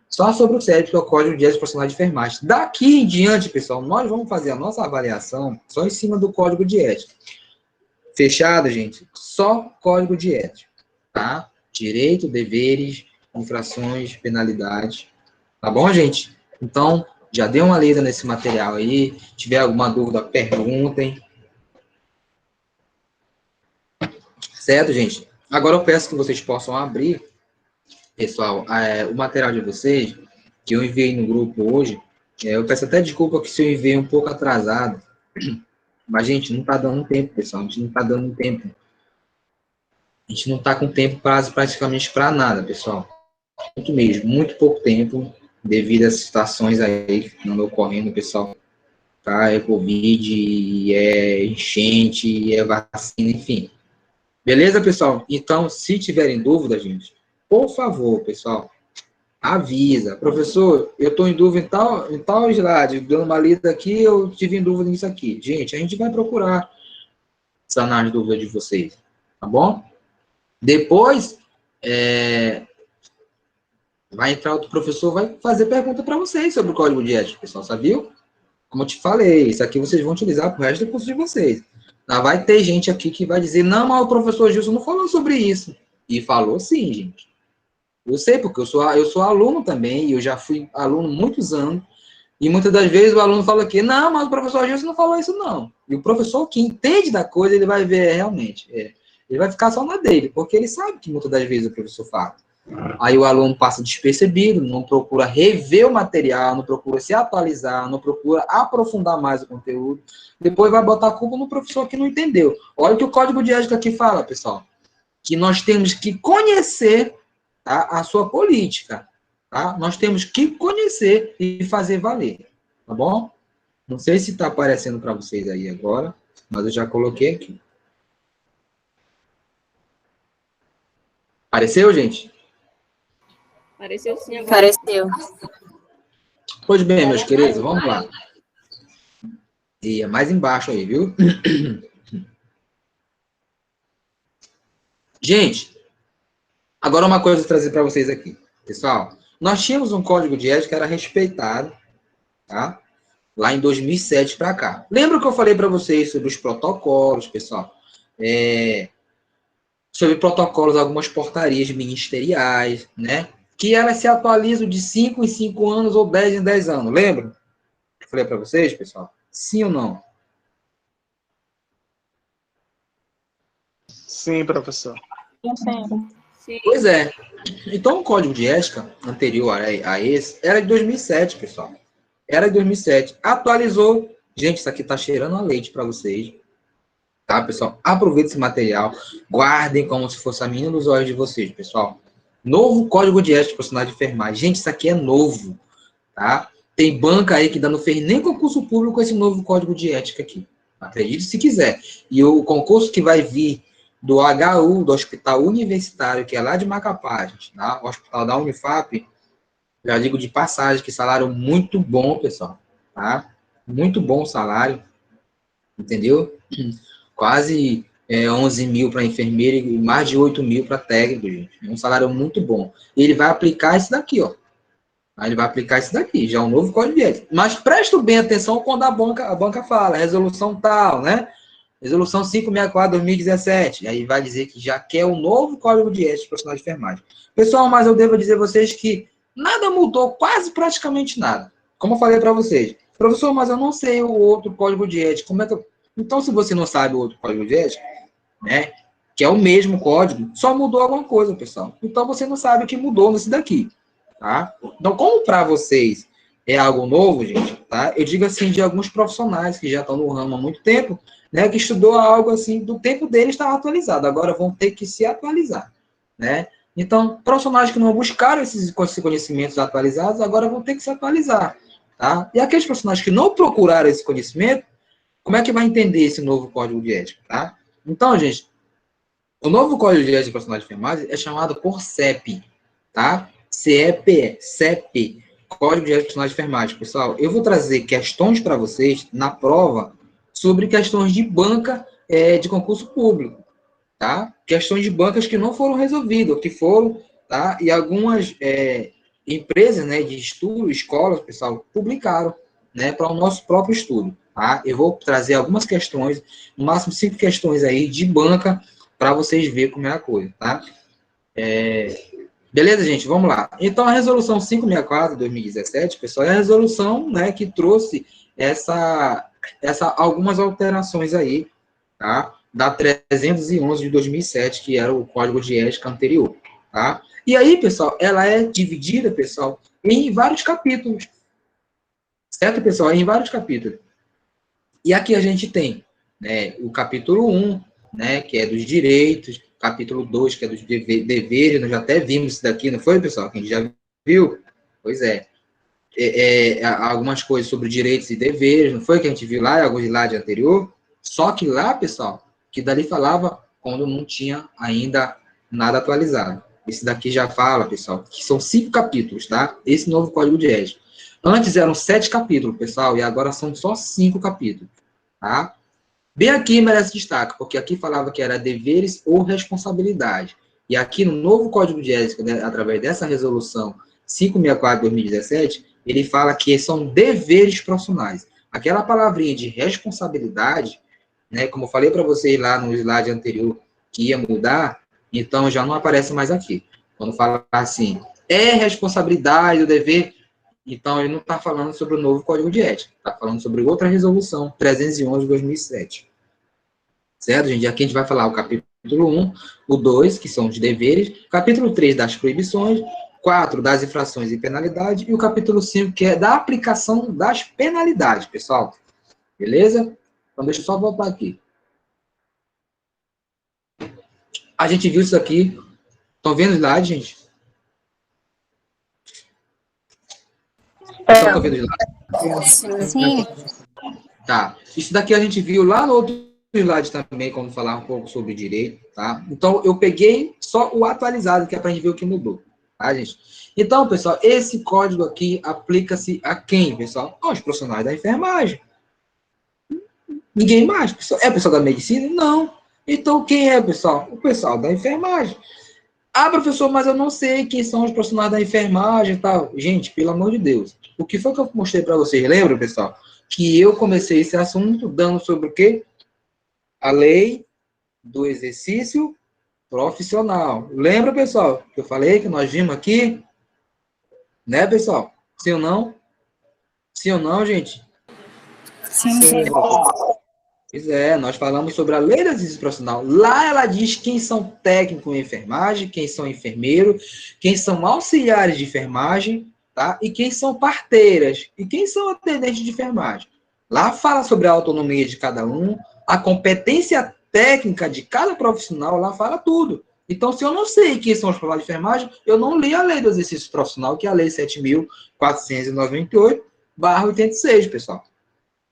Só sobre o CEP, que é o Código de Ética Profissional de Enfermagem. Daqui em diante, pessoal, nós vamos fazer a nossa avaliação só em cima do Código de Ética. Fechado, gente? Só Código de Ética, tá? Direito, deveres, infrações, penalidades. Tá bom, gente? Então, já dê uma lida nesse material aí. Se tiver alguma dúvida, perguntem. Certo, gente? Agora eu peço que vocês possam abrir, pessoal, o material de vocês, que eu enviei no grupo hoje. Eu peço até desculpa que se eu enviei um pouco atrasado. Mas, gente, não tá dando tempo, pessoal. A gente não tá dando tempo. A gente não tá com tempo praticamente para nada, pessoal. Muito mesmo, muito pouco tempo, devido às situações aí que andam ocorrendo, pessoal. Tá? É Covid, é enchente, é vacina, enfim. Beleza, pessoal? Então, se tiverem dúvida, gente, por favor, pessoal, avisa. Professor, eu estou em dúvida em tal slide, dando uma lida aqui, eu tive em dúvida nisso aqui. Gente, a gente vai procurar sanar as dúvidas de vocês, tá bom? Depois, vai entrar outro professor, vai fazer pergunta para vocês sobre o código de ética, pessoal, sabia? como eu te falei, isso aqui vocês vão utilizar pro resto do curso de vocês. Vai ter gente aqui que vai dizer, não, mas o professor Gilson não falou sobre isso. E falou sim, gente. Eu sei, porque eu sou aluno também, e eu já fui aluno muitos anos, e muitas das vezes o aluno fala aqui, não, mas o professor Gilson não falou isso, não. E o professor que entende da coisa, ele vai ver realmente. Ele vai ficar só na dele, porque ele sabe que muitas das vezes o professor fala. Aí o aluno passa despercebido, não procura rever o material, não procura se atualizar, não procura aprofundar mais o conteúdo, depois vai botar a culpa no professor que não entendeu. Olha o que o Código de Ética aqui fala, pessoal, que nós temos que conhecer, tá, a sua política, tá? Nós temos que conhecer e fazer valer, tá bom? Não sei se está aparecendo para vocês aí agora, mas eu já coloquei aqui. Apareceu, gente? Apareceu sim agora. Pareceu. Pois bem, meus queridos, vamos lá. E é mais embaixo aí, viu? Gente, agora uma coisa eu vou trazer para vocês aqui. Pessoal, nós tínhamos um código de ética que era respeitado, tá? Lá em 2007 para cá. Lembra que eu falei para vocês sobre os protocolos, pessoal? Sobre protocolos, algumas portarias ministeriais, né? Que elas se atualizam de 5 em 5 anos ou 10 em 10 anos. Lembra? Eu falei para vocês, pessoal? Sim ou não? Sim, professor. Sim. Pois é. Então, o código de ética anterior a esse era de 2007, pessoal. Era de 2007. Atualizou. Gente, isso aqui tá cheirando a leite para vocês. Tá, pessoal? Aproveite esse material. Guardem como se fosse a menina dos olhos de vocês, pessoal. Novo código de ética de profissional de enfermagem. Gente, isso aqui é novo. Tá? Tem banca aí que ainda não fez nem concurso público com esse novo código de ética aqui. Acredite se quiser. E o concurso que vai vir do HU, do Hospital Universitário, que é lá de Macapá, gente, tá? O Hospital da Unifap, já digo de passagem, que salário muito bom, pessoal, tá? Muito bom o salário, entendeu? Quase 11 mil para enfermeira e mais de 8 mil para técnico, gente. É um salário muito bom. E ele vai aplicar isso daqui, ó. Ele vai aplicar isso daqui, já é um novo código de ética. Mas presta bem atenção quando a banca fala, resolução tal, né? Resolução 564/2017. Aí vai dizer que já quer um novo código de ética profissional de enfermagem. Pessoal, mas eu devo dizer a vocês que nada mudou, quase praticamente nada. Como eu falei para vocês. Professor, mas eu não sei o outro código de ética. Como é que eu... Então, se você não sabe o outro código de ética, né? Que é o mesmo código, só mudou alguma coisa, pessoal. Então, você não sabe o que mudou nesse daqui. Tá? Então, como para vocês é algo novo, gente, tá? Eu digo assim, de alguns profissionais que já estão no ramo há muito tempo, né, que estudou algo assim, do tempo deles estava atualizado, agora vão ter que se atualizar, né? Então, profissionais que não buscaram esses conhecimentos atualizados, agora vão ter que se atualizar, tá? E aqueles profissionais que não procuraram esse conhecimento, como é que vai entender esse novo código de ética, tá? Então, gente, o novo código de ética de profissional de enfermagem é chamado por CEP, tá? CEP, Código de Ética Profissional de Enfermagem. Pessoal, eu vou trazer questões para vocês na prova sobre questões de banca de concurso público, tá? Questões de bancas que não foram resolvidas, que foram, tá? E algumas empresas, né, de estudo, escolas, pessoal, publicaram, né, para o nosso próprio estudo, tá? Eu vou trazer algumas questões, no máximo 5 questões aí de banca, para vocês verem como é a coisa, tá? Beleza, gente? Vamos lá. Então, a resolução 564/2017, pessoal, é a resolução, né, que trouxe algumas alterações aí, tá? Da 311 de 2007, que era o código de ética anterior, tá? E aí, pessoal, ela é dividida, pessoal, em vários capítulos. Certo, pessoal? Em vários capítulos. E aqui a gente tem, né, o capítulo 1, né, que é dos direitos, capítulo 2, que é dos deveres, nós já até vimos isso daqui, não foi, pessoal? Quem já viu? Pois é. Algumas coisas sobre direitos e deveres, não foi que a gente viu lá, alguns slide anterior? Só que lá, pessoal, que dali falava quando não tinha ainda nada atualizado. Esse daqui já fala, pessoal, que são 5 capítulos, tá? Esse novo código de ética. Antes eram 7 capítulos, pessoal, e agora são só 5 capítulos, tá? Bem aqui merece destaque, porque aqui falava que era deveres ou responsabilidade. E aqui no novo Código de Ética, né, através dessa resolução 564/2017, ele fala que são deveres profissionais. aquela palavrinha de responsabilidade, né, como eu falei para vocês lá no slide anterior, que ia mudar, então já não aparece mais aqui. Quando fala assim, é responsabilidade, o dever, então ele não está falando sobre o novo Código de Ética, está falando sobre outra resolução, 311 de 2007. Certo, gente? Aqui a gente vai falar o capítulo 1, o 2, que são os deveres, capítulo 3 das proibições, 4 das infrações e penalidade, e o capítulo 5, que é da aplicação das penalidades, pessoal. Beleza? Então, deixa eu só voltar aqui. A gente viu isso aqui. Estão vendo o slide, gente? Estão vendo o slide? Sim. Tá. Isso daqui a gente viu lá no outro slide também, quando falar um pouco sobre direito, tá? Então, eu peguei só o atualizado, que é para a gente ver o que mudou, tá, gente? Então, pessoal, esse código aqui aplica-se a quem, pessoal? Aos profissionais da enfermagem. Ninguém mais. É pessoal da medicina? Não. Então, quem é, pessoal? O pessoal da enfermagem. Ah, professor, mas eu não sei quem são os profissionais da enfermagem e tal. Gente, pelo amor de Deus. O que foi que eu mostrei para vocês? Lembra, pessoal? Que eu comecei esse assunto dando sobre o quê? A lei do exercício profissional. Lembra, pessoal? Que eu falei que nós vimos aqui? Né, pessoal? Sim ou não? Sim ou não, gente? Sim. Pois é, nós falamos sobre a lei do exercício profissional. Lá ela diz quem são técnicos em enfermagem, quem são enfermeiros, quem são auxiliares de enfermagem, tá? E quem são parteiras, e quem são atendentes de enfermagem. Lá fala sobre a autonomia de cada um, a competência técnica de cada profissional, lá fala tudo. Então, se eu não sei quem são os profissionais de enfermagem, eu não li a lei do exercício profissional, que é a lei 7.498/86, pessoal.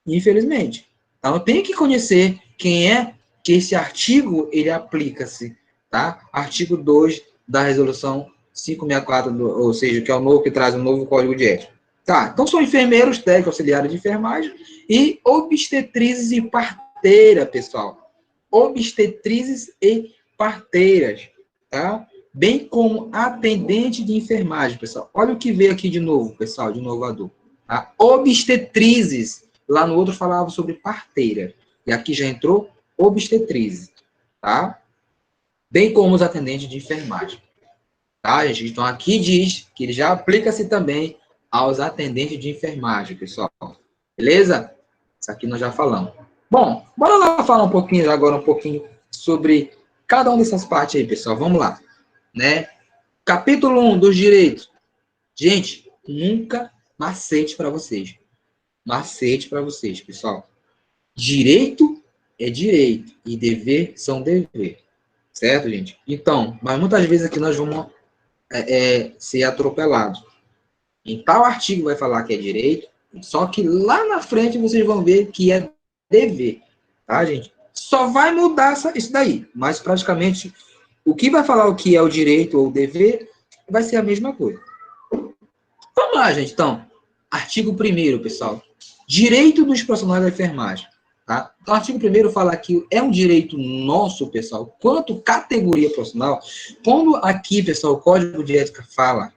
Infelizmente. Então, eu tenho que conhecer quem é que esse artigo, ele aplica-se, tá? Artigo 2 da resolução 564, ou seja, que é o novo, que traz um novo Código de Ética. Tá, então são enfermeiros, técnicos, auxiliares de enfermagem e obstetrizes e parteira, pessoal. Obstetrizes e parteiras, tá? Bem como atendente de enfermagem, pessoal. Olha o que veio aqui de novo, pessoal, de inovador. Tá? Obstetrizes. Lá no outro falava sobre parteira. E aqui já entrou obstetrizes, tá? Bem como os atendentes de enfermagem. Tá, gente? Então, aqui diz que ele já aplica-se também aos atendentes de enfermagem, pessoal. Beleza? Isso aqui nós já falamos. Bom, bora lá falar um pouquinho sobre cada uma dessas partes aí, pessoal. Vamos lá. Né? Capítulo 1 dos direitos. Gente, nunca macete para vocês. Macete para vocês, pessoal. Direito é direito e dever são dever. Certo, gente? Então, mas muitas vezes aqui nós vamos ser atropelados. Em tal artigo vai falar que é direito, só que lá na frente vocês vão ver que é dever. Tá, gente? Só vai mudar isso daí. Mas praticamente, o que vai falar o que é o direito ou o dever vai ser a mesma coisa. Vamos lá, gente. Então, artigo 1º, pessoal. Direito dos profissionais da enfermagem. Tá? Então, o artigo 1º fala que é um direito nosso, pessoal, quanto categoria profissional. Quando aqui, pessoal, o Código de Ética fala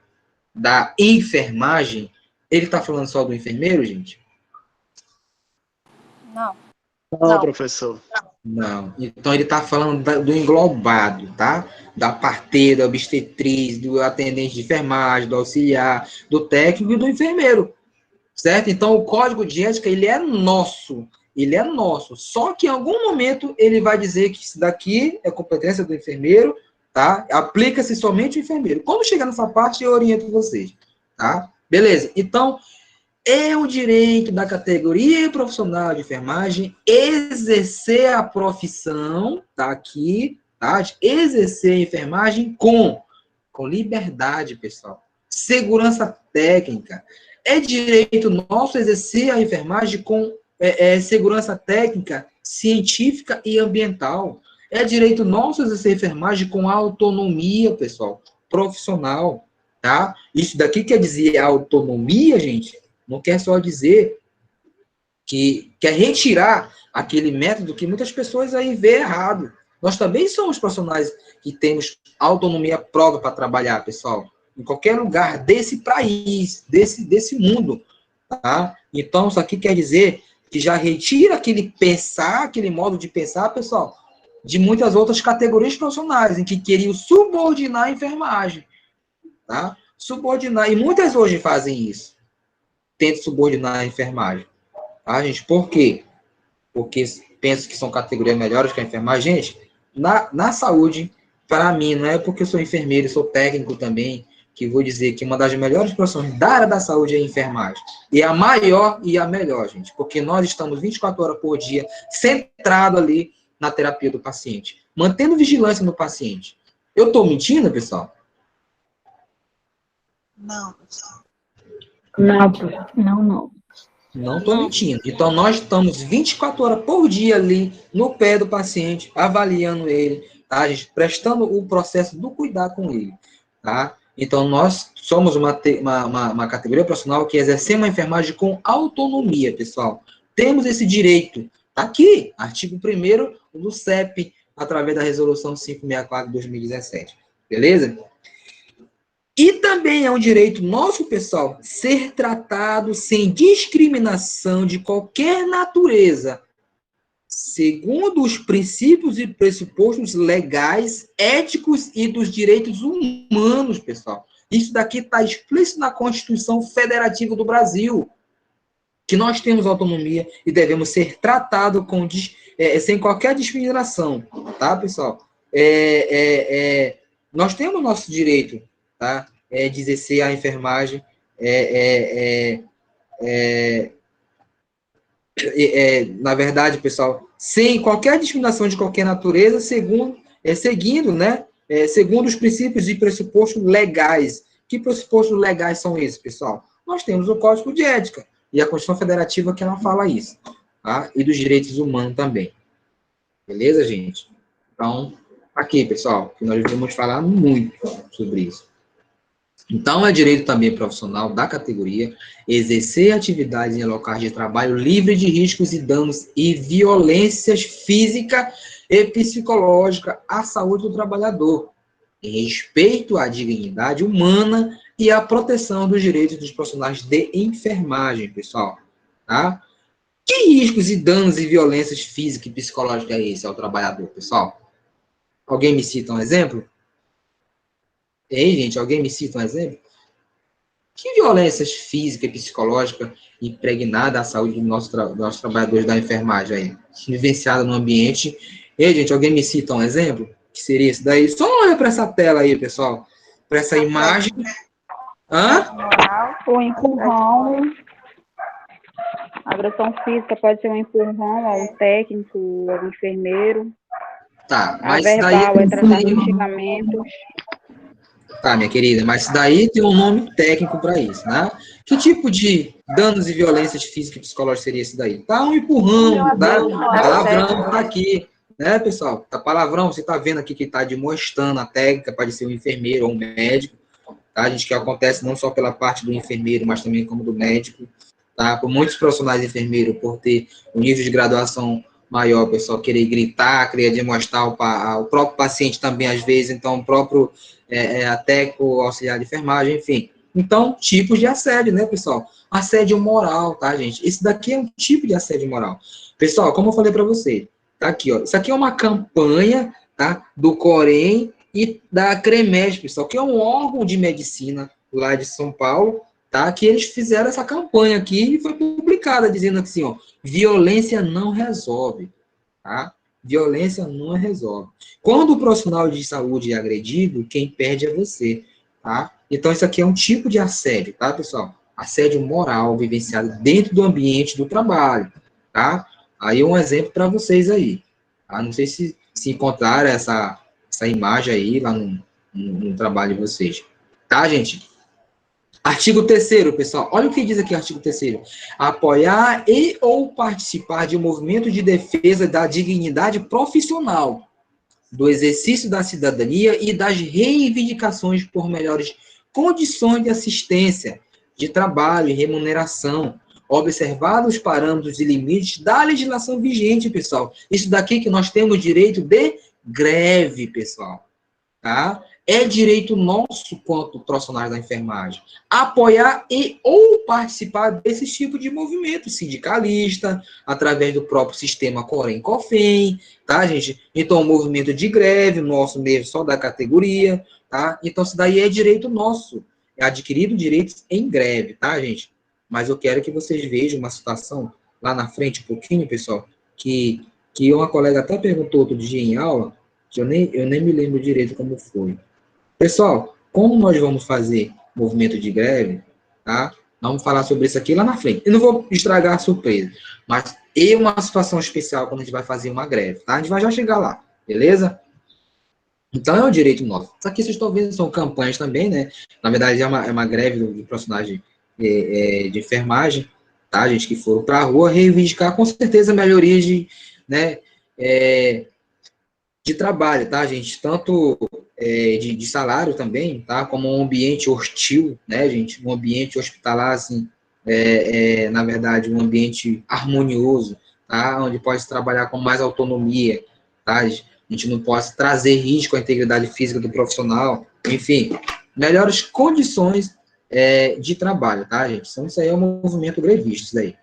da enfermagem, ele está falando só do enfermeiro, gente? Não. Não, professor. Não. Então, ele está falando do englobado, tá? Da parteira, da obstetriz, do atendente de enfermagem, do auxiliar, do técnico e do enfermeiro. Certo? Então, o Código de Ética, ele é nosso. Ele é nosso. Só que, em algum momento, ele vai dizer que isso daqui é competência do enfermeiro, tá? Aplica-se somente o enfermeiro. Quando chegar nessa parte, eu oriento vocês, tá? Beleza. Então, é o direito da categoria profissional de enfermagem exercer a profissão, tá aqui, tá? Exercer a enfermagem com liberdade, pessoal. Segurança técnica. É direito nosso exercer a enfermagem com segurança técnica, científica e ambiental. É direito nosso exercer a enfermagem com autonomia, pessoal, profissional, tá? Isso daqui quer dizer autonomia, gente, não quer só dizer que quer retirar aquele método que muitas pessoas aí vê errado. Nós também somos profissionais que temos autonomia própria para trabalhar, pessoal, em qualquer lugar desse país, desse mundo, tá? Então, isso aqui quer dizer que já retira aquele pensar, aquele modo de pensar, pessoal, de muitas outras categorias profissionais, em que queriam subordinar a enfermagem, tá? Subordinar, e muitas hoje fazem isso, tentam subordinar a enfermagem, tá, gente? Por quê? Porque pensam que são categorias melhores que a enfermagem. Gente, na saúde, para mim, não é porque eu sou enfermeiro, sou técnico também, que vou dizer que uma das melhores profissões da área da saúde é a enfermagem. E a maior e a melhor, gente, porque nós estamos 24 horas por dia centrado ali na terapia do paciente, mantendo vigilância no paciente. Eu estou mentindo, pessoal? Não, não. Não estou mentindo. Então, nós estamos 24 horas por dia ali no pé do paciente, avaliando ele, tá, gente? Prestando o processo do cuidar com ele, tá? Então, nós somos uma categoria profissional que exercemos a enfermagem com autonomia, pessoal. Temos esse direito. Está aqui, artigo 1º do CEP, através da resolução 564 de 2017. Beleza? E também é um direito nosso, pessoal, ser tratado sem discriminação de qualquer natureza, segundo os princípios e pressupostos legais, éticos e dos direitos humanos, pessoal. Isso daqui está explícito na Constituição Federativa do Brasil, que nós temos autonomia e devemos ser tratados sem qualquer discriminação, tá, pessoal? Nós temos nosso direito, tá? De exercer a enfermagem, na verdade, pessoal, sem qualquer discriminação de qualquer natureza, segundo os princípios e pressupostos legais. Que pressupostos legais são esses, pessoal? Nós temos o Código de Ética e a Constituição Federativa que ela fala isso, tá? E dos direitos humanos também. Beleza, gente? Então, aqui, pessoal, que nós vamos falar muito sobre isso. Então, é direito também profissional da categoria exercer atividades em locais de trabalho livre de riscos e danos e violências física e psicológica à saúde do trabalhador, em respeito à dignidade humana e à proteção dos direitos dos profissionais de enfermagem, pessoal. Tá? Que riscos e danos e violências físicas e psicológicas é esse ao trabalhador, pessoal? Alguém me cita um exemplo? Ei, gente, alguém me cita um exemplo? Que violências físicas e psicológicas impregnadas à saúde dos nossos trabalhadores da enfermagem aí, vivenciada no ambiente? Ei, gente, alguém me cita um exemplo? Que seria isso daí? Só olha para essa tela aí, pessoal. Para essa imagem. Hã? O empurrão. A agressão física pode ser um empurrão ao técnico, ao enfermeiro. Tá, A mas verbal daí... é tratar de xingamentos. Tá, minha querida, mas isso daí tem um nome técnico para isso, né? Que tipo de danos e violências físicas e psicológicas seria isso daí? Tá um empurrão, tá? Palavrão tá aqui, né, pessoal? Tá palavrão, você tá vendo aqui que tá demonstrando a técnica, pode ser um enfermeiro ou um médico, tá? A gente que acontece não só pela parte do enfermeiro, mas também como do médico, tá? Por muitos profissionais enfermeiros, por ter um nível de graduação maior, o pessoal querer gritar, querer demonstrar o próprio paciente também, às vezes, então, o próprio até o auxiliar de enfermagem, enfim. Então, tipos de assédio, né, pessoal? Assédio moral, tá, gente? Esse daqui é um tipo de assédio moral. Pessoal, como eu falei para vocês, tá aqui, ó. Isso aqui é uma campanha, tá, do Corém e da CREMES, pessoal, que é um órgão de medicina lá de São Paulo, tá, que eles fizeram essa campanha aqui e foi publicada, dizendo assim, ó, violência não resolve, tá? Violência não resolve. Quando o profissional de saúde é agredido, quem perde é você, tá? Então, isso aqui é um tipo de assédio, tá, pessoal? Assédio moral vivenciado dentro do ambiente do trabalho, tá? Aí um exemplo para vocês aí, tá? Não sei se encontraram essa imagem aí lá no trabalho de vocês, tá, gente? Artigo 3º, pessoal. Olha o que diz aqui o artigo 3º. Apoiar e ou participar de um movimento de defesa da dignidade profissional, do exercício da cidadania e das reivindicações por melhores condições de assistência, de trabalho e remuneração, observados os parâmetros e limites da legislação vigente, pessoal. Isso daqui que nós temos direito de greve, pessoal. Tá? é direito nosso, quanto profissionais da enfermagem, apoiar e ou participar desse tipo de movimento sindicalista, através do próprio sistema Corém-Cofem, tá, gente? Então, o movimento de greve, nosso mesmo, só da categoria, tá? Então, isso daí é direito nosso, é adquirido direitos em greve, tá, gente? Mas eu quero que vocês vejam uma situação lá na frente, um pouquinho, pessoal, que uma colega até perguntou outro dia em aula, que eu nem me lembro direito como foi. Pessoal, como nós vamos fazer movimento de greve, tá? Vamos falar sobre isso aqui lá na frente. Eu não vou estragar a surpresa, mas é uma situação especial quando a gente vai fazer uma greve, tá? A gente vai já chegar lá, beleza? Então, é um direito nosso. Isso aqui, vocês estão vendo, são campanhas também, né? Na verdade, é uma greve de profissionais de enfermagem, tá, gente? Que foram para a rua reivindicar, com certeza, melhorias né, de trabalho, tá, gente? Tanto de salário também, tá? Como um ambiente hostil, né, gente? Um ambiente hospitalar, assim, na verdade, um ambiente harmonioso, tá? Onde pode trabalhar com mais autonomia, tá? A gente não pode trazer risco à integridade física do profissional, enfim, melhores condições de trabalho, tá, gente? Então, isso aí é um movimento grevista, isso daí.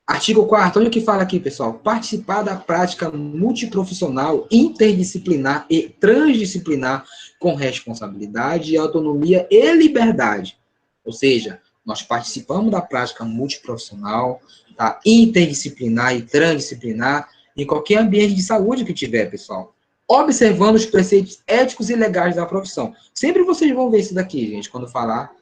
Artigo 4º, olha o que fala aqui, pessoal. Participar da prática multiprofissional, interdisciplinar e transdisciplinar com responsabilidade, autonomia e liberdade. Ou seja, nós participamos da prática multiprofissional, tá? Interdisciplinar e transdisciplinar em qualquer ambiente de saúde que tiver, pessoal. Observando os preceitos éticos e legais da profissão. Sempre vocês vão ver isso daqui, gente, quando falar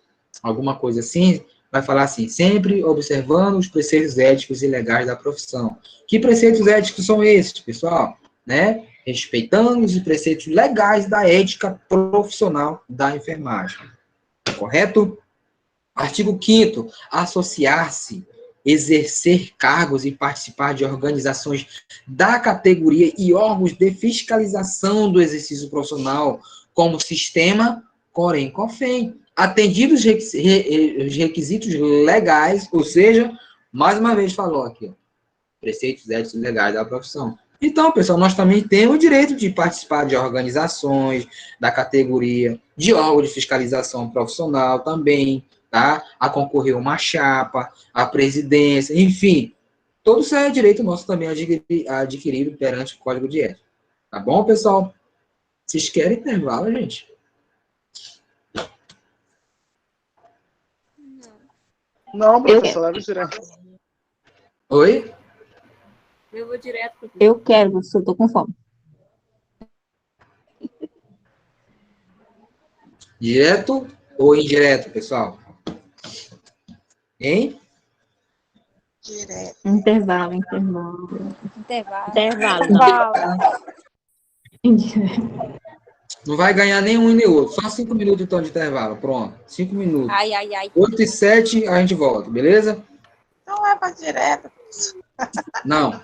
alguma coisa assim, vai falar assim, sempre observando os preceitos éticos e legais da profissão. Que preceitos éticos são esses, pessoal? Né? Respeitando os preceitos legais da ética profissional da enfermagem. Correto? Artigo 5º, associar-se, exercer cargos e participar de organizações da categoria e órgãos de fiscalização do exercício profissional, como sistema Corém-Cofem, atendidos os requisitos legais, ou seja, mais uma vez falou aqui, ó, preceitos éticos e legais da profissão. Então, pessoal, nós também temos o direito de participar de organizações da categoria, de órgãos de fiscalização profissional também, tá? A concorrer uma chapa, a presidência, enfim, todo isso é direito nosso também adquirido perante o Código de Ética. Tá bom, pessoal? Vocês querem intervalo, gente? Não, professor, leva direto. Oi? Eu vou direto. Eu quero, professor, tô com fome. Direto ou indireto, pessoal? Hein? Direto. Intervalo. Intervalo. Não vai ganhar nenhum e nem outro. Só 5 minutos, então, de intervalo. Pronto. 5 minutos. Ai. 8 e 7, a gente volta, beleza? Não leva direto. Não.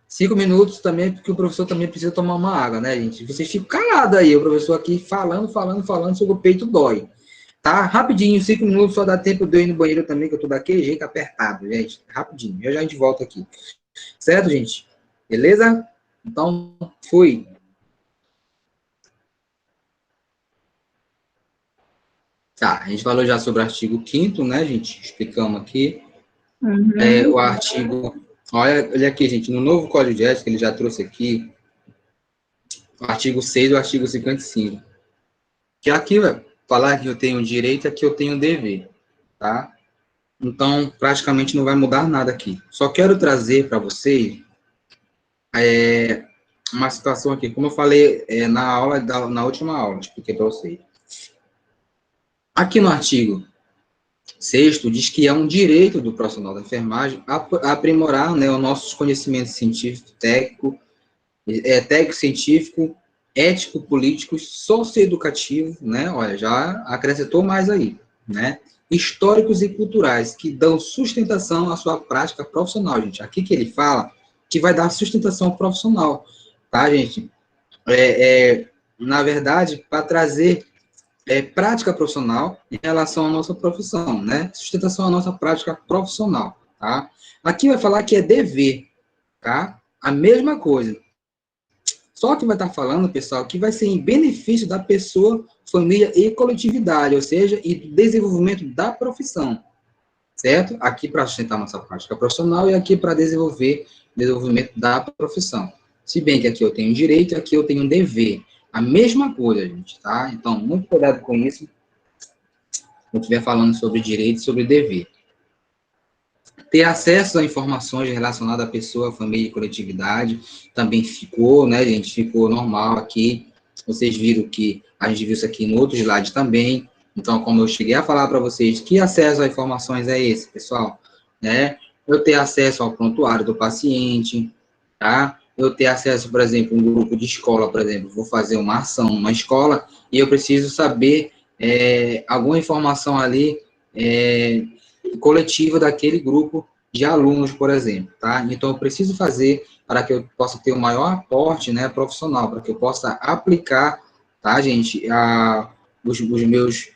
5 minutos também, porque o professor também precisa tomar uma água, né, gente? Vocês ficam calados aí, o professor aqui falando, sobre o peito dói. Tá? Rapidinho, 5 minutos, só dá tempo de eu ir no banheiro também, que eu tô daquele jeito apertado, gente. Rapidinho, já a gente volta aqui. Certo, gente? Beleza? Então, fui. Tá, a gente falou já sobre o artigo 5º, né, gente? Explicamos aqui. Uhum. O artigo... Olha aqui, gente, no novo Código de Ética, ele já trouxe aqui o artigo 6 e o artigo 55. Que aqui vai falar que eu tenho direito e aqui eu tenho dever, tá? Então, praticamente não vai mudar nada aqui. Só quero trazer para vocês uma situação aqui, como eu falei na última aula, expliquei para vocês. Aqui no artigo 6º, diz que é um direito do profissional da enfermagem aprimorar, né, os nossos conhecimentos científicos, técnico-científico, ético-políticos, socioeducativos, né, olha, já acrescentou mais aí, né, históricos e culturais, que dão sustentação à sua prática profissional, gente. Aqui que ele fala que vai dar sustentação profissional, tá, gente? Na verdade, para trazer prática profissional em relação à nossa profissão, né? Sustentação à nossa prática profissional, tá? Aqui vai falar que é dever, tá? A mesma coisa. Só que vai estar falando, pessoal, que vai ser em benefício da pessoa, família e coletividade, ou seja, e do desenvolvimento da profissão, certo? Aqui para sustentar nossa prática profissional e aqui para desenvolvimento da profissão. Se bem que aqui eu tenho direito e aqui eu tenho dever. A mesma coisa, gente, tá? Então, muito cuidado com isso. Eu estiver falando sobre direito e sobre dever. Ter acesso a informações relacionadas à pessoa, família e coletividade também ficou, né, gente? Ficou normal aqui. Vocês viram que a gente viu isso aqui no outro slide também. Então, como eu cheguei a falar para vocês, que acesso a informações é esse, pessoal? Né? Eu ter acesso ao prontuário do paciente, tá? Eu ter acesso, por exemplo, a um grupo de escola, por exemplo, vou fazer uma ação numa escola e eu preciso saber alguma informação ali coletiva daquele grupo de alunos, por exemplo, tá? Então, eu preciso fazer para que eu possa ter o maior aporte, né, profissional, para que eu possa aplicar, tá, gente, os meus,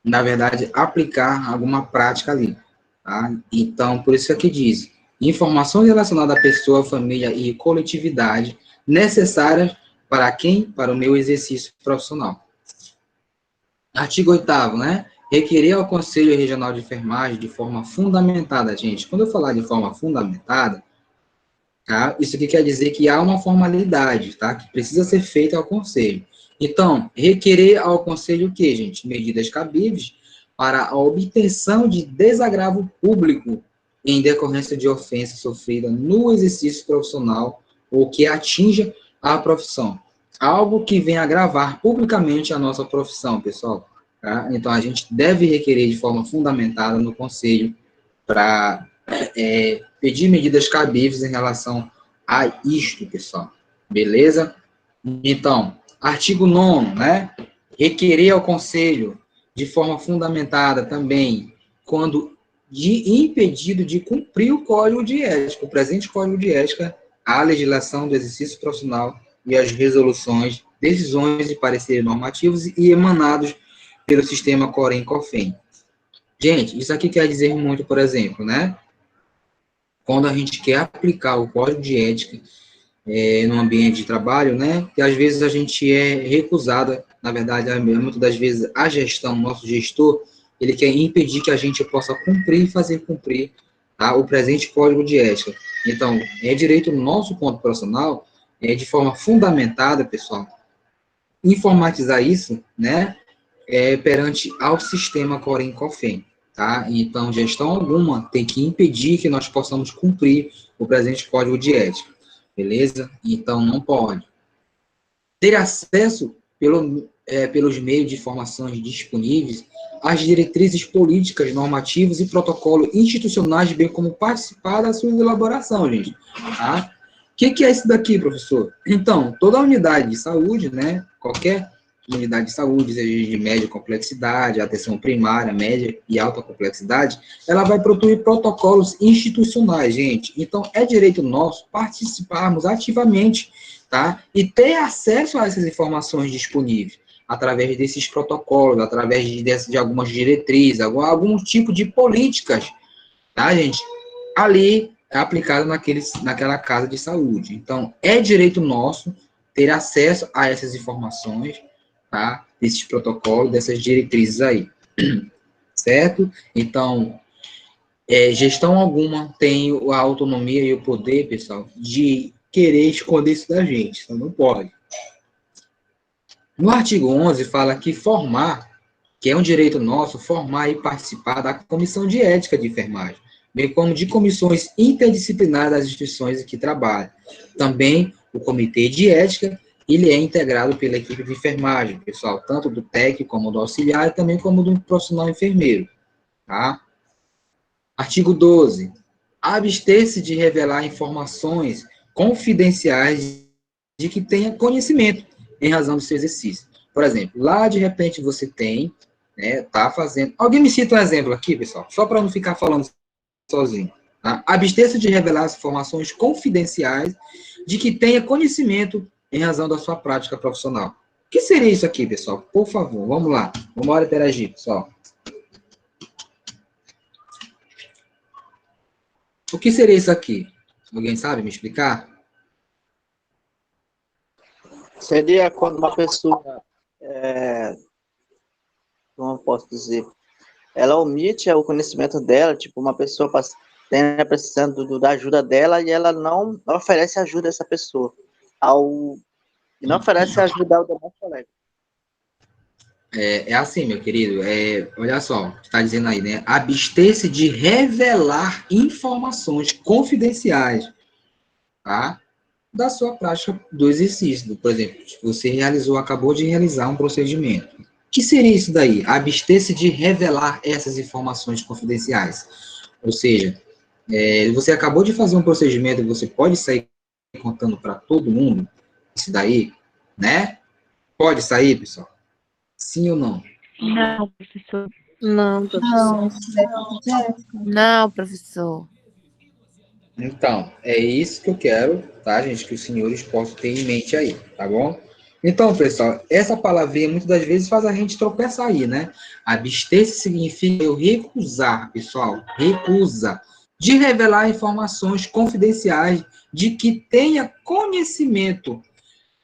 na verdade, aplicar alguma prática ali, tá? Então, por isso que aqui diz, informações relacionadas à pessoa, família e coletividade necessárias para quem? Para o meu exercício profissional. Artigo 8º, né? Requerer ao Conselho Regional de Enfermagem de forma fundamentada, gente. Quando eu falar de forma fundamentada, tá? Isso aqui quer dizer que há uma formalidade, tá? Que precisa ser feita ao Conselho. Então, requerer ao Conselho o quê, gente? Medidas cabíveis para a obtenção de desagravo público em decorrência de ofensa sofrida no exercício profissional ou que atinja a profissão. Algo que venha agravar publicamente a nossa profissão, pessoal. Tá? Então, a gente deve requerer de forma fundamentada no Conselho para pedir medidas cabíveis em relação a isto, pessoal. Beleza? Então, artigo 9º, né? Requerer ao Conselho de forma fundamentada também, quando impedido de cumprir o Código de Ética, o presente Código de Ética, a legislação do exercício profissional e as resoluções, decisões e pareceres normativos e emanados pelo sistema Corem-COFEM. Gente, isso aqui quer dizer muito, por exemplo, né? Quando a gente quer aplicar o Código de Ética no ambiente de trabalho, né? Que às vezes a gente é recusado, na verdade, muitas das vezes a gestão, nosso gestor, ele quer impedir que a gente possa cumprir e fazer cumprir, tá, o presente Código de Ética. Então, é direito no nosso ponto profissional, de forma fundamentada, pessoal, informatizar isso, né, perante ao sistema Corem-COFEM, tá? Então, gestão alguma tem que impedir que nós possamos cumprir o presente Código de Ética, beleza? Então, não pode. Ter acesso pelos meios de informações disponíveis às diretrizes políticas, normativas e protocolos institucionais, bem como participar da sua elaboração, gente, tá? O que é isso daqui, professor? Então, toda unidade de saúde, né, qualquer unidade de saúde, seja de média complexidade, atenção primária, média e alta complexidade, ela vai produzir protocolos institucionais, gente. Então, é direito nosso participarmos ativamente, tá? E ter acesso a essas informações disponíveis, através desses protocolos, através de algumas diretrizes, algum tipo de políticas, tá, gente? Ali é aplicado naquela casa de saúde. Então, é direito nosso ter acesso a essas informações, tá? Desses protocolos, dessas diretrizes aí. Certo? Então, gestão alguma tem a autonomia e o poder, pessoal, de querer esconder isso da gente. Então, não pode. No artigo 11, fala que formar, que é um direito nosso, formar e participar da comissão de ética de enfermagem, bem como de comissões interdisciplinares das instituições em que trabalha. Também o comitê de ética, ele é integrado pela equipe de enfermagem, pessoal, tanto do técnico como do auxiliar, e também como do profissional enfermeiro, tá? Artigo 12. Abster-se de revelar informações confidenciais de que tenha conhecimento em razão do seu exercício. Por exemplo, lá de repente você tem, né, tá fazendo... Alguém me cita um exemplo aqui, pessoal, só para não ficar falando sozinho. Tá? Abster-se de revelar as informações confidenciais de que tenha conhecimento em razão da sua prática profissional. O que seria isso aqui, pessoal? Por favor, vamos lá. Vamos interagir, pessoal. O que seria isso aqui? Alguém sabe me explicar? seria quando uma pessoa, como eu posso dizer, ela omite o conhecimento dela, tipo, uma pessoa precisando da ajuda dela e ela não oferece ajuda a essa pessoa, e não oferece ajuda ao demais colega. É assim, meu querido, olha só, o que está dizendo aí, né? Abster-se de revelar informações confidenciais, tá? Da sua prática do exercício. Por exemplo, você acabou de realizar um procedimento. O que seria isso daí? Abster-se de revelar essas informações confidenciais. Ou seja, você acabou de fazer um procedimento e você pode sair contando para todo mundo isso daí, né? Pode sair, pessoal? Sim ou não? Não, professor. Não, professor. Não, professor. Então, é isso que eu quero, tá, gente? Que os senhores possam ter em mente aí, tá bom? Então, pessoal, essa palavrinha muitas das vezes faz a gente tropeçar aí, né? Abster-se significa eu recusar, pessoal, recusa de revelar informações confidenciais de que tenha conhecimento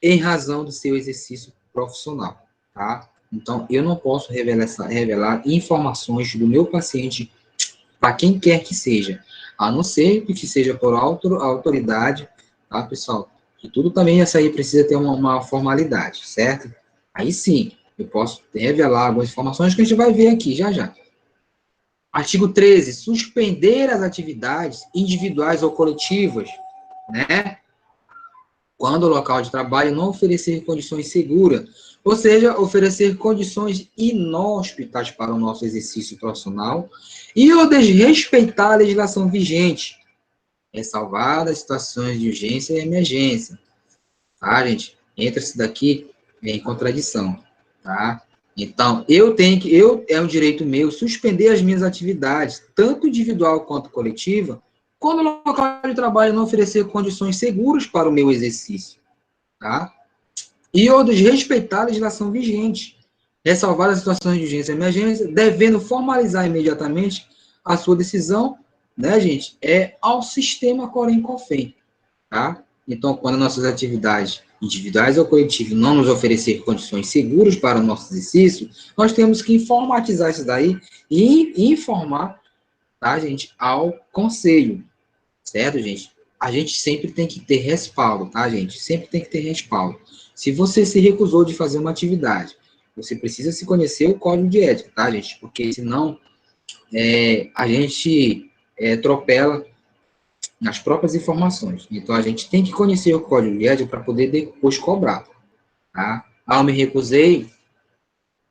em razão do seu exercício profissional, tá? Então, eu não posso revelar informações do meu paciente para quem quer que seja, a não ser que seja por autoridade, tá, pessoal? E tudo também, essa aí precisa ter uma formalidade, certo? Aí sim, eu posso revelar algumas informações que a gente vai ver aqui já já. Artigo 13, suspender as atividades individuais ou coletivas, né? Quando o local de trabalho não oferecer condições seguras, ou seja, oferecer condições inóspitas para o nosso exercício profissional e ou desrespeitar a legislação vigente, ressalvadas situações de urgência e emergência. Tá, gente? Entra isso daqui em contradição, tá? Então, é um direito meu suspender as minhas atividades, tanto individual quanto coletiva, quando o local de trabalho não oferecer condições seguras para o meu exercício, tá? E ou desrespeitar a legislação vigente, ressalvar as situações de urgência e emergência, devendo formalizar imediatamente a sua decisão, né, gente, ao sistema Corém-Confem, tá? Então, quando nossas atividades individuais ou coletivas não nos oferecer condições seguras para o nosso exercício, nós temos que informatizar isso daí e informar, tá, gente, ao conselho, certo, gente? A gente sempre tem que ter respaldo, tá, gente? Sempre tem que ter respaldo. Se você se recusou de fazer uma atividade, você precisa se conhecer o código de ética, tá, gente? Porque senão a gente atropela nas próprias informações. Então, a gente tem que conhecer o código de ética para poder depois cobrar, tá? Eu me recusei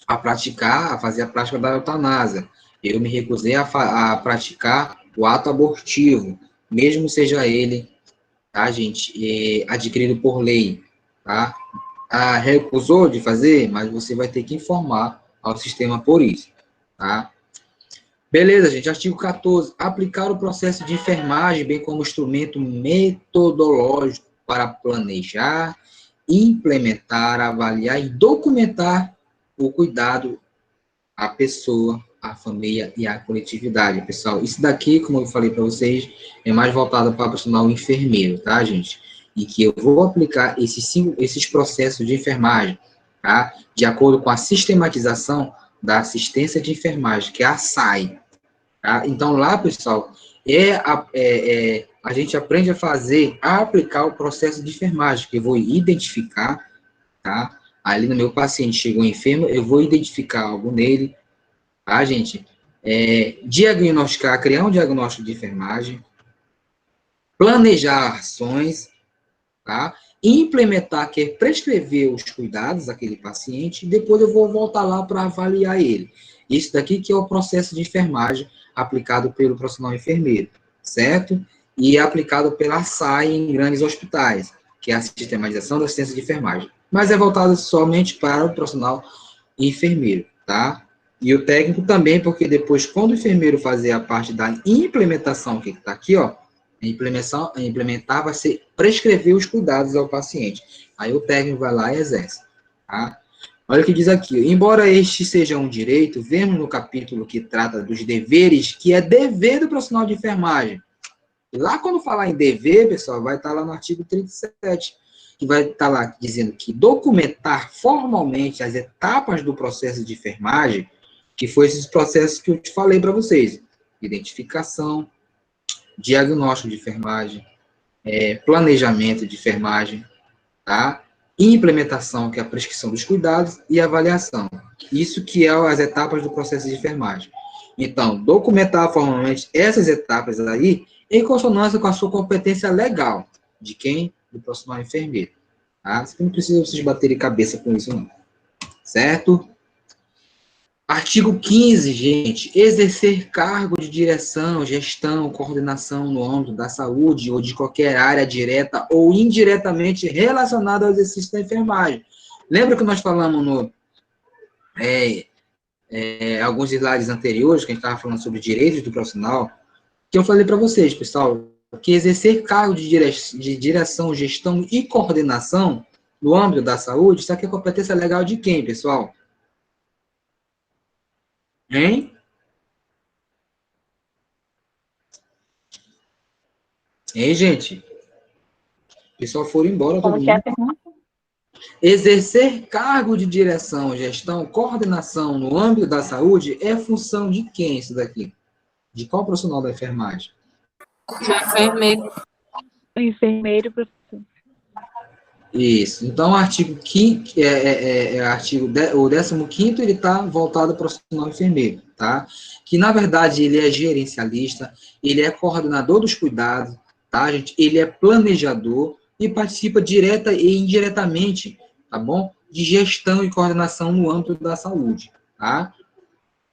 a fazer a prática da eutanásia. Eu me recusei a praticar o ato abortivo, mesmo seja ele, tá, gente, adquirido por lei, tá? Recusou de fazer, mas você vai ter que informar ao sistema por isso, tá? Beleza, gente. Artigo 14. Aplicar o processo de enfermagem, bem como instrumento metodológico para planejar, implementar, avaliar e documentar o cuidado à pessoa, à família e à coletividade, pessoal. Isso daqui, como eu falei para vocês, é mais voltado para o profissional enfermeiro, tá, gente? E que eu vou aplicar esses processos de enfermagem, tá? De acordo com a sistematização da assistência de enfermagem, que é a SAI. Tá? Então, lá, pessoal, a gente aprende a aplicar o processo de enfermagem, que eu vou identificar, tá? Ali no meu paciente chegou enfermo, eu vou identificar algo nele, tá, gente? Diagnosticar, criar um diagnóstico de enfermagem, planejar ações, tá? Implementar, que é prescrever os cuidados daquele paciente, e depois eu vou voltar lá para avaliar ele. Isso daqui que é o processo de enfermagem aplicado pelo profissional enfermeiro, certo? E aplicado pela SAI em grandes hospitais, que é a sistematização da assistência de enfermagem. Mas é voltado somente para o profissional enfermeiro, tá? E o técnico também, porque depois, quando o enfermeiro fazer a parte da implementação, que está aqui, ó, implementar vai ser prescrever os cuidados ao paciente. Aí o técnico vai lá e exerce, tá? Olha o que diz aqui. Embora este seja um direito, vemos no capítulo que trata dos deveres, que é dever do profissional de enfermagem. E lá, quando falar em dever, pessoal, vai estar lá no artigo 37. que vai estar lá dizendo que documentar formalmente as etapas do processo de enfermagem, que foi esses processos que eu te falei para vocês. Identificação, diagnóstico de enfermagem, planejamento de enfermagem, tá? Implementação, que é a prescrição dos cuidados, e avaliação. Isso que é as etapas do processo de enfermagem. Então, documentar formalmente essas etapas aí, em consonância com a sua competência legal. De quem? Do profissional enfermeiro. Tá? Você não precisa vocês baterem cabeça com isso, não. Certo? Artigo 15, gente. Exercer cargo de direção, gestão, coordenação no âmbito da saúde ou de qualquer área direta ou indiretamente relacionada ao exercício da enfermagem. Lembra que nós falamos no alguns slides anteriores, que a gente estava falando sobre direitos do profissional, que eu falei para vocês, pessoal, que exercer cargo de direção, gestão e coordenação no âmbito da saúde, isso aqui é competência legal de quem, pessoal? Hein? Hein, gente? O pessoal foram embora. Como que é a pergunta? Exercer cargo de direção, gestão, coordenação no âmbito da saúde é função de quem isso daqui? De qual profissional da enfermagem? Enfermeiro. Enfermeiro, professor. Isso. Então, o artigo 5º, o 15º, ele está voltado para o profissional enfermeiro, tá? Que, na verdade, ele é gerencialista, ele é coordenador dos cuidados, tá, gente? Ele é planejador e participa direta e indiretamente, tá bom? De gestão e coordenação no âmbito da saúde, tá?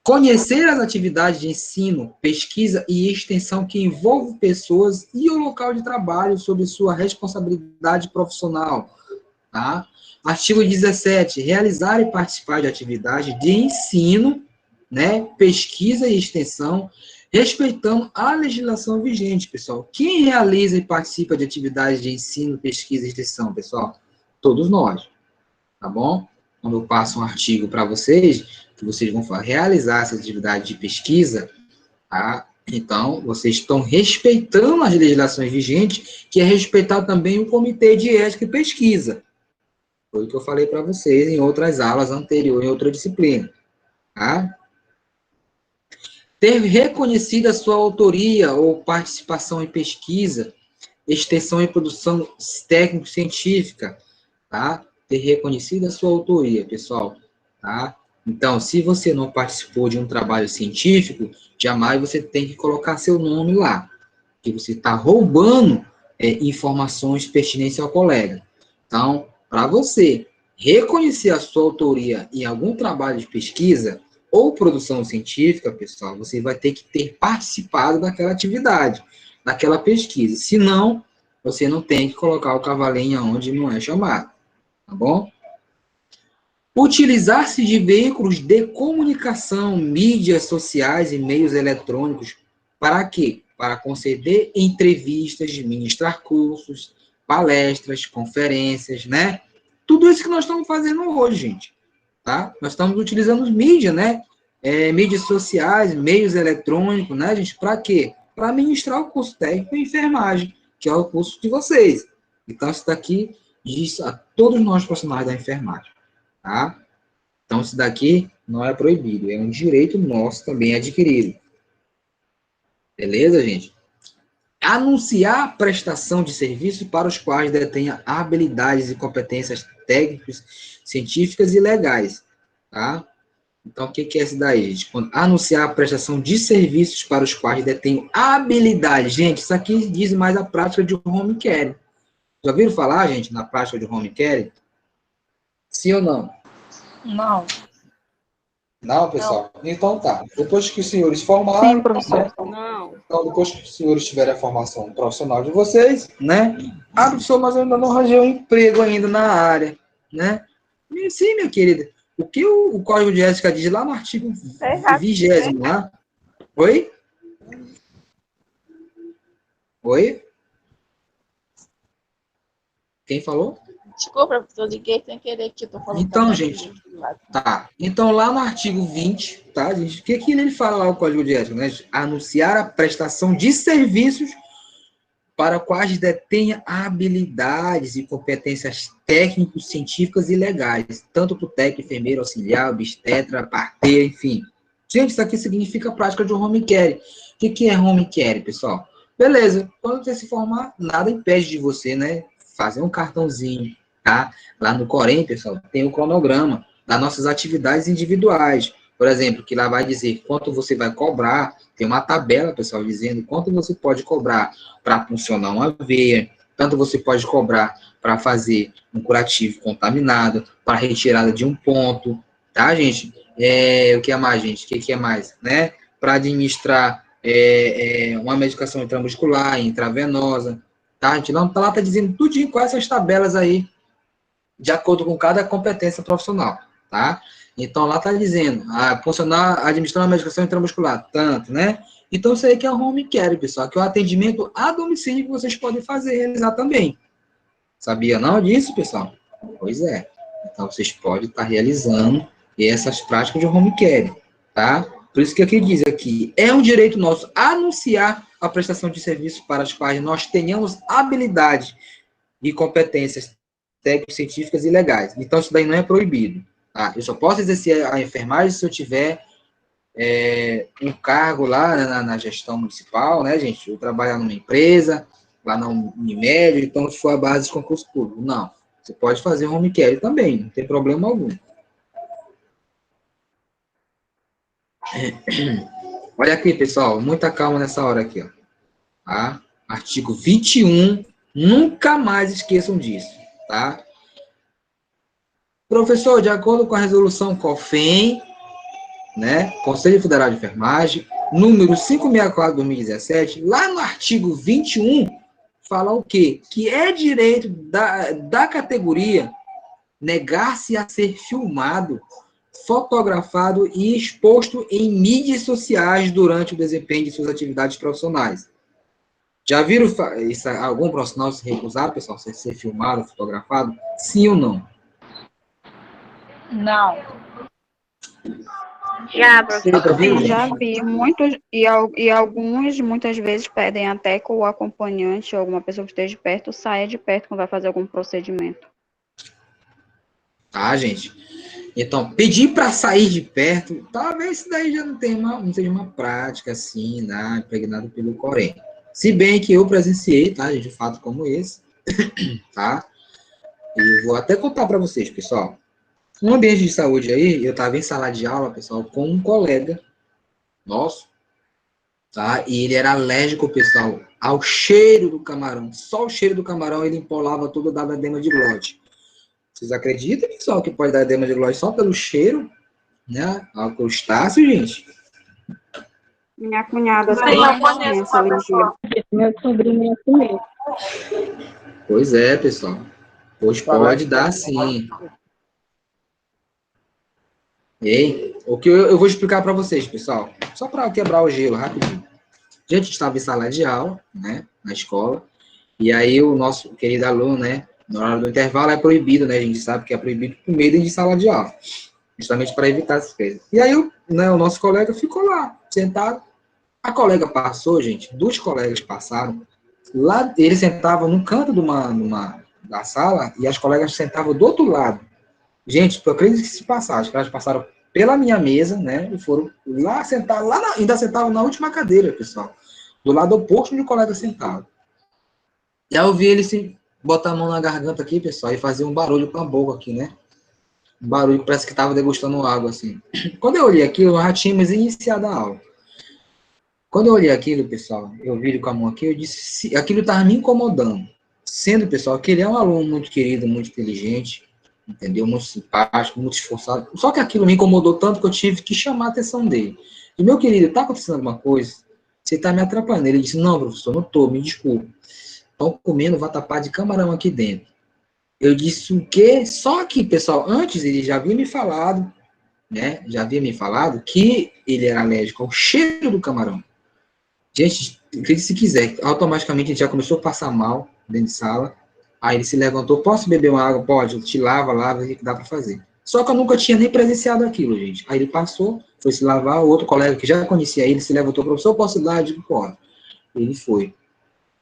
Conhecer as atividades de ensino, pesquisa e extensão que envolvem pessoas e o local de trabalho sob sua responsabilidade profissional, tá? Artigo 17, realizar e participar de atividades de ensino, né, pesquisa e extensão, respeitando a legislação vigente, pessoal. Quem realiza e participa de atividades de ensino, pesquisa e extensão, pessoal? Todos nós, tá bom? Quando eu passo um artigo para vocês, que vocês vão realizar essa atividade de pesquisa, tá? Então, vocês estão respeitando as legislações vigentes, que é respeitar também o Comitê de Ética e Pesquisa. Foi o que eu falei para vocês em outras aulas anteriores, em outra disciplina, tá? Ter reconhecido a sua autoria ou participação em pesquisa, extensão e produção técnico-científica, tá? Ter reconhecido a sua autoria, pessoal, tá? Então, se você não participou de um trabalho científico, jamais você tem que colocar seu nome lá, porque você está roubando informações pertinentes ao colega. Então, para você reconhecer a sua autoria em algum trabalho de pesquisa ou produção científica, pessoal, você vai ter que ter participado daquela atividade, daquela pesquisa. Senão, você não tem que colocar o cavalinho onde não é chamado, tá bom? Utilizar-se de veículos de comunicação, mídias sociais e meios eletrônicos, para quê? Para conceder entrevistas, ministrar cursos, palestras, conferências, né? Tudo isso que nós estamos fazendo hoje, gente, tá? Nós estamos utilizando mídia, né? Mídias sociais, meios eletrônicos, né, gente? Para quê? Para ministrar o curso técnico em enfermagem, que é o curso de vocês. Então, isso daqui diz a todos nós profissionais da enfermagem, tá? Então, isso daqui não é proibido, é um direito nosso também adquirido. Beleza, gente? Anunciar a prestação de serviços para os quais detenha habilidades e competências técnicas, científicas e legais, tá? Então, o que é isso daí, gente? Quando anunciar a prestação de serviços para os quais detenham habilidades. Gente, isso aqui diz mais a prática de home care. Já ouviram falar, gente, na prática de home care? Sim ou não? Não. Não, pessoal? Não. Então tá. Depois que os senhores formarem... Sim, professor. Não. Então, depois que os senhores tiverem a formação profissional de vocês, né? Ah, professor, mas eu ainda não arranjei um emprego ainda na área, né? E sim, minha querida. O que o Código de Ética diz lá no artigo 20º, lá? Oi? Oi? Quem falou? Desculpa, professor, liguei sem querer que eu tô falando. Então, gente, tá. Então, lá no artigo 20, tá, gente? O que ele fala lá, o Código de Ética, né? Anunciar a prestação de serviços para quais detenha habilidades e competências técnicos, científicas e legais, tanto para o técnico, enfermeiro, auxiliar, obstetra, parteira, enfim. Gente, isso aqui significa a prática de um home care. O que é home care, pessoal? Beleza, quando você se formar, nada impede de você, né, fazer um cartãozinho, tá? Lá no Corém, pessoal, tem o cronograma das nossas atividades individuais. Por exemplo, que lá vai dizer quanto você vai cobrar, tem uma tabela, pessoal, dizendo quanto você pode cobrar para funcionar uma veia, tanto você pode cobrar para fazer um curativo contaminado, para retirada de um ponto, tá, gente? O que é mais, gente? O que é mais, né? Para administrar uma medicação intramuscular, intravenosa, tá? A gente não tá lá, tá dizendo tudinho com essas tabelas aí, de acordo com cada competência profissional, tá? Então, lá está dizendo, funcionar, administrar uma medicação intramuscular, tanto, né? Então, isso aí que é o home care, pessoal, que é o atendimento a domicílio que vocês podem fazer, realizar também. Sabia não disso, pessoal? Pois é. Então, vocês podem estar realizando essas práticas de home care, tá? Por isso que aqui diz aqui, é um direito nosso anunciar a prestação de serviços para as quais nós tenhamos habilidade e competências técnicas, científicas e legais. Então, isso daí não é proibido. Eu só posso exercer a enfermagem se eu tiver um cargo lá na gestão municipal, né, gente? Eu trabalhar numa empresa, lá na Unimed, então, se for a base de concurso público. Não. Você pode fazer home care também, não tem problema algum. Olha aqui, pessoal, muita calma nessa hora aqui, ó. Tá? Artigo 21, nunca mais esqueçam disso, tá? Professor, de acordo com a resolução COFEN, né, Conselho Federal de Enfermagem, número 564/2017, lá no artigo 21, fala o quê? Que é direito da categoria negar-se a ser filmado, fotografado e exposto em mídias sociais durante o desempenho de suas atividades profissionais. Já viram isso, algum profissional se recusar, pessoal, a ser filmado, fotografado? Sim ou não? Não. Já, professor. Sim, já vi. Muitos, e alguns, muitas vezes, pedem até que o acompanhante ou alguma pessoa que esteja perto saia de perto quando vai fazer algum procedimento. Tá, gente? Então, pedir para sair de perto, talvez isso daí já não seja uma prática assim, né, impregnada pelo Corém. Se bem que eu presenciei, tá, de fato como esse, tá? E vou até contar para vocês, pessoal. No ambiente de saúde aí, eu estava em sala de aula, pessoal, com um colega nosso, tá? E ele era alérgico, pessoal, ao cheiro do camarão. Só o cheiro do camarão ele empolava todo, dava edema de glote. Vocês acreditam, pessoal, que pode dar edema de glote só pelo cheiro, né? Ao crustáceo, gente? Minha cunhada Sim, eu conheço essa alergia. Meu sobrinho é assim mesmo. Pois é, pessoal. Pois pode dar sim. Ei, o que eu vou explicar para vocês, pessoal, só para quebrar o gelo rapidinho. A gente estava em sala de aula, né, na escola, e aí o nosso querido aluno, né, na hora do intervalo é proibido, né, a gente sabe que é proibido por meio de sala de aula, justamente para evitar essas coisas. E aí o nosso colega ficou lá, sentado, a colega passou, gente, 2 colegas passaram, lá ele sentava num canto da sala, e as colegas sentavam do outro lado. Gente, eu acredito que se passaram, que elas passaram pela minha mesa, né, e foram lá sentar, ainda sentavam na última cadeira, pessoal, do lado oposto onde o colega sentava. E aí eu vi ele se botar a mão na garganta aqui, pessoal, e fazer um barulho com a boca aqui, né, um barulho que parece que estava degustando água, assim. Quando eu olhei aquilo, nós já tínhamos iniciado a aula. Quando eu olhei aquilo, pessoal, eu vi ele com a mão aqui, eu disse, aquilo estava me incomodando, sendo, pessoal, que ele é um aluno muito querido, muito inteligente, entendeu? Muito simpático, muito esforçado. Só que aquilo me incomodou tanto que eu tive que chamar a atenção dele. E, meu querido, está acontecendo alguma coisa? Você está me atrapalhando. Ele disse, não, professor, não estou, me desculpe. Estão comendo vatapá de camarão aqui dentro. Eu disse o quê? Só que, pessoal, antes ele já havia me falado, né? Já havia me falado que ele era alérgico ao cheiro do camarão. Gente, acredite se quiser, automaticamente ele já começou a passar mal dentro de sala. Aí ele se levantou, posso beber uma água? Pode, te lava, o que dá para fazer. Só que eu nunca tinha nem presenciado aquilo, gente. Aí ele passou, foi se lavar, o outro colega que já conhecia ele se levantou, professor, posso ir lá? Eu digo, pode. Ele foi.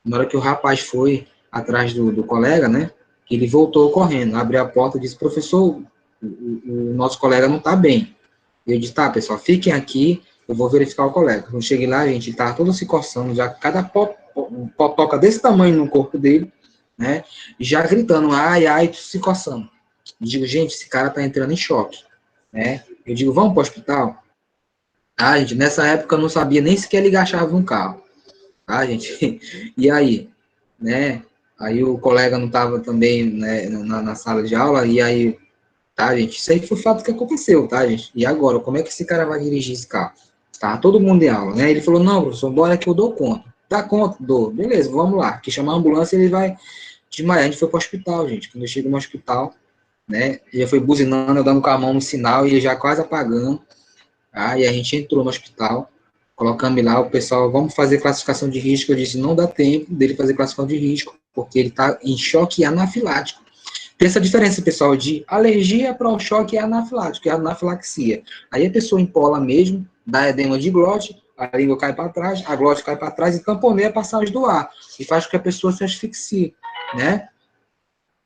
Na hora que o rapaz foi atrás do colega, né? Ele voltou correndo, abriu a porta e disse, professor, o nosso colega não está bem. Eu disse, tá, pessoal, fiquem aqui, eu vou verificar o colega. Quando eu cheguei lá, gente, ele estava todo se coçando, já cada potoca desse tamanho no corpo dele, né? Já gritando, ai, ai, se coçando. Eu digo, gente, esse cara tá entrando em choque, né? Eu digo, vamos para o hospital? Ah, gente, nessa época eu não sabia nem sequer ligar a chave de um carro. Ah, gente, e aí, né? Aí o colega não estava também, né, na sala de aula, e aí, tá, gente, isso aí foi o fato que aconteceu, tá, gente? E agora, como é que esse cara vai dirigir esse carro? Tá, todo mundo em aula, né? Ele falou, não, professor, bora que eu dou conta. Dá conta? Dou. Beleza, vamos lá. Que chamar a ambulância, ele vai desmaiar. A gente foi pro hospital, gente. Quando eu chego no hospital, né, ele já foi buzinando, eu dando com a mão no sinal, e ele já quase apagando. Ah, e a gente entrou no hospital, colocamos lá, o pessoal, vamos fazer classificação de risco. Eu disse, não dá tempo dele fazer classificação de risco, porque ele está em choque anafilático. Tem essa diferença, pessoal, de alergia para o choque anafilático, que é a anafilaxia. Aí a pessoa empola mesmo, dá edema de glote, a língua cai para trás, a glote cai para trás e tamponeia a passagem do ar, e faz com que a pessoa se asfixie, né?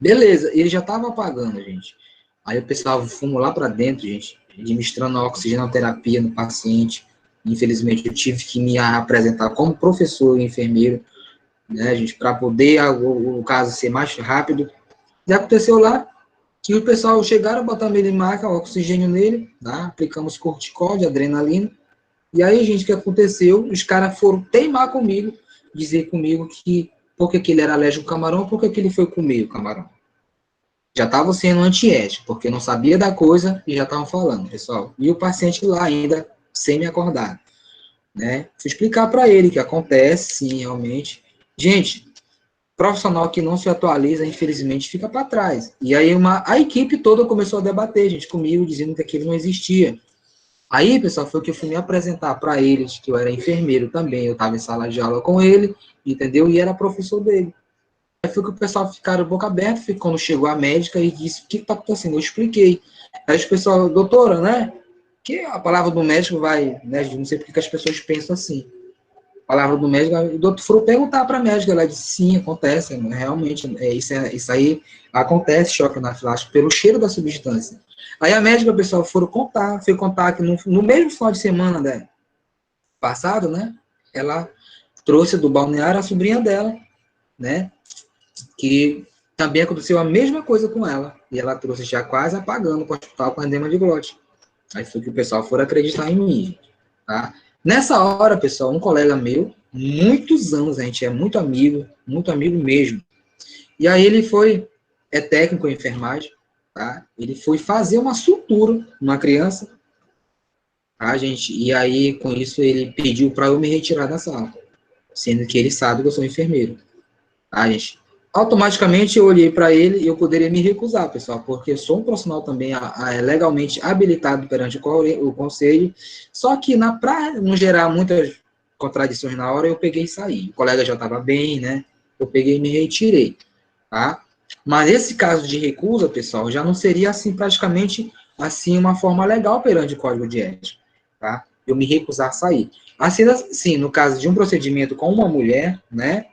Beleza, ele já estava apagando, gente. Aí o pessoal fomos lá para dentro, gente, administrando a oxigenoterapia no paciente. Infelizmente, eu tive que me apresentar como professor e enfermeiro, né, gente, para poder o caso ser mais rápido. E aconteceu lá que o pessoal chegaram, botaram ele em maca, oxigênio nele, tá? Aplicamos corticóide, adrenalina. E aí, gente, o que aconteceu? Os caras foram teimar comigo, dizer comigo que porque que ele era alérgico ao camarão, porque que ele foi comer o camarão. Já estavam sendo antiético, porque não sabia da coisa e já estavam falando, pessoal. E o paciente lá ainda semi-acordado, né? Fui explicar para ele que acontece, sim, realmente. Gente, profissional que não se atualiza, infelizmente, fica para trás. E aí a equipe toda começou a debater, gente, comigo, dizendo que aquilo não existia. Aí, pessoal, foi que eu fui me apresentar para eles, que eu era enfermeiro também, eu estava em sala de aula com ele, entendeu? E era professor dele. Aí foi que o pessoal ficaram boca aberta, quando chegou a médica e disse, o que está acontecendo? Eu expliquei. Aí o pessoal, doutora, né? Que a palavra do médico vai, né? Não sei porque que as pessoas pensam assim. A palavra do médico, o doutor foi perguntar para a médica, ela disse, sim, acontece, realmente, isso aí acontece, choque anafilático, pelo cheiro da substância. Aí a médica, o pessoal, foi contar que no mesmo final de semana, né, passado, né, ela trouxe do balneário a sobrinha dela, né, que também aconteceu a mesma coisa com ela, e ela trouxe já quase apagando para o hospital com edema de glote. Aí foi que o pessoal for acreditar em mim, tá? Nessa hora, pessoal, um colega meu, muitos anos, a gente é muito amigo mesmo. E aí ele é técnico em enfermagem, tá? Ele foi fazer uma sutura numa criança, tá, gente? E aí, com isso, ele pediu para eu me retirar da sala, sendo que ele sabe que eu sou enfermeiro, tá, gente? Automaticamente eu olhei para ele e eu poderia me recusar, pessoal, porque eu sou um profissional também legalmente habilitado perante o conselho, só que para não gerar muitas contradições na hora, eu peguei e saí. O colega já estava bem, né? Eu peguei e me retirei, tá? Mas esse caso de recusa, pessoal, já não seria assim praticamente assim uma forma legal perante o Código de Ética, tá? Eu me recusar a sair. Assim, no caso de um procedimento com uma mulher, né?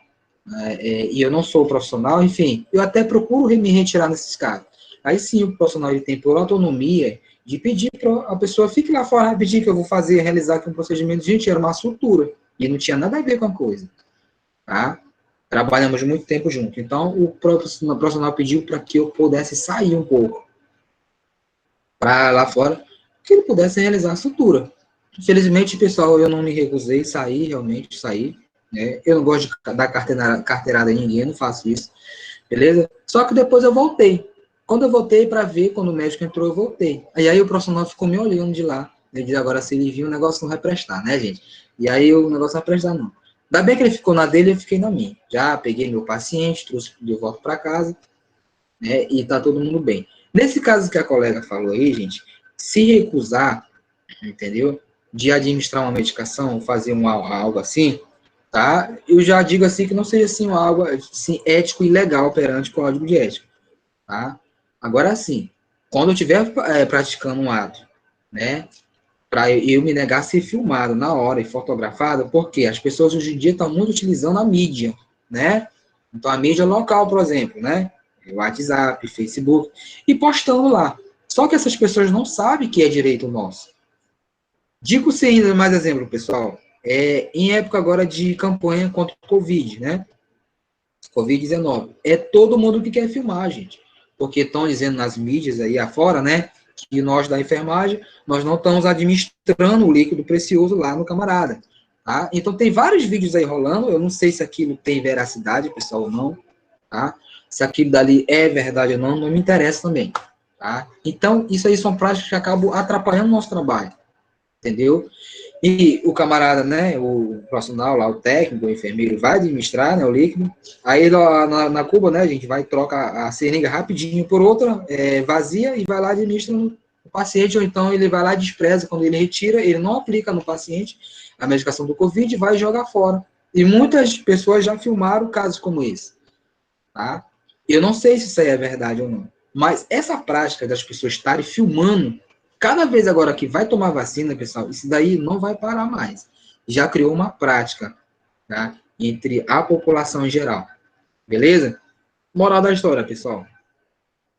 E eu não sou profissional, enfim, eu até procuro me retirar nesses casos. Aí sim, o profissional ele tem por autonomia de pedir para a pessoa, fique lá fora rapidinho que eu vou realizar aqui um procedimento. Gente, era uma sutura, e não tinha nada a ver com a coisa, tá? Trabalhamos muito tempo junto. Então, o profissional pediu para que eu pudesse sair um pouco para lá fora, que ele pudesse realizar a sutura. Infelizmente, pessoal, eu não me recusei, realmente saí. Eu não gosto de dar carteirada a ninguém, não faço isso, beleza? Só que depois eu voltei. Quando eu voltei para ver, quando o médico entrou, eu voltei. Aí o profissional ficou me olhando de lá. Ele disse, agora se ele viu, o negócio não vai prestar, né, gente? E aí o negócio não vai prestar, não. Ainda bem que ele ficou na dele, eu fiquei na minha. Já peguei meu paciente, trouxe de volta para casa, né, e tá todo mundo bem. Nesse caso que a colega falou aí, gente, se recusar, entendeu? De administrar uma medicação, fazer algo assim, tá? Eu já digo assim que não seja assim algo assim, ético e legal perante o Código de Ética, tá? Agora sim, quando eu estiver praticando um ato, né, para eu me negar a ser filmado na hora e fotografado, porque as pessoas hoje em dia estão muito utilizando a mídia, né? Então, a mídia local, por exemplo, né? WhatsApp, Facebook, e postando lá. Só que essas pessoas não sabem que é direito nosso. Digo-se ainda mais exemplo, pessoal, em época agora de campanha contra o Covid, né? Covid-19. É todo mundo que quer filmar, gente. Porque estão dizendo nas mídias aí afora, né? Que nós da enfermagem, nós não estamos administrando o líquido precioso lá no camarada. Tá? Então, tem vários vídeos aí rolando. Eu não sei se aquilo tem veracidade, pessoal, ou não. Tá? Se aquilo dali é verdade ou não, não me interessa também. Tá? Então, isso aí são práticas que acabam atrapalhando o nosso trabalho. Entendeu? E o camarada, né, o profissional lá, o técnico, o enfermeiro, vai administrar, né, o líquido. Aí na cuba, né, a gente vai trocar a seringa rapidinho por outra, vazia, e vai lá e administra no paciente, ou então ele vai lá e despreza. Quando ele retira, ele não aplica no paciente a medicação do Covid e vai jogar fora. E muitas pessoas já filmaram casos como esse. Tá? Eu não sei se isso aí é verdade ou não, mas essa prática das pessoas estarem filmando, cada vez agora que vai tomar vacina, pessoal, isso daí não vai parar mais. Já criou uma prática, tá? Entre a população em geral. Beleza? Moral da história, pessoal.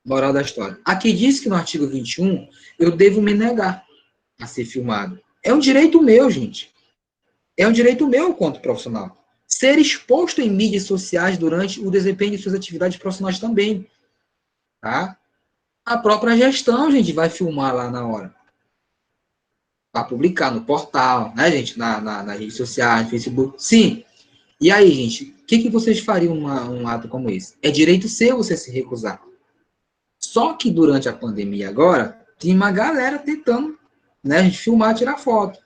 Moral da história. Aqui diz que no artigo 21, eu devo me negar a ser filmado. É um direito meu, gente. É um direito meu quanto profissional. Ser exposto em mídias sociais durante o desempenho de suas atividades profissionais também. Tá? A própria gestão, gente, vai filmar lá na hora. Para publicar no portal, né, gente? Nas redes sociais, no Facebook. Sim. E aí, gente, o que vocês fariam um ato como esse? É direito seu você se recusar. Só que durante a pandemia agora, tem uma galera tentando, né, a gente filmar, tirar foto.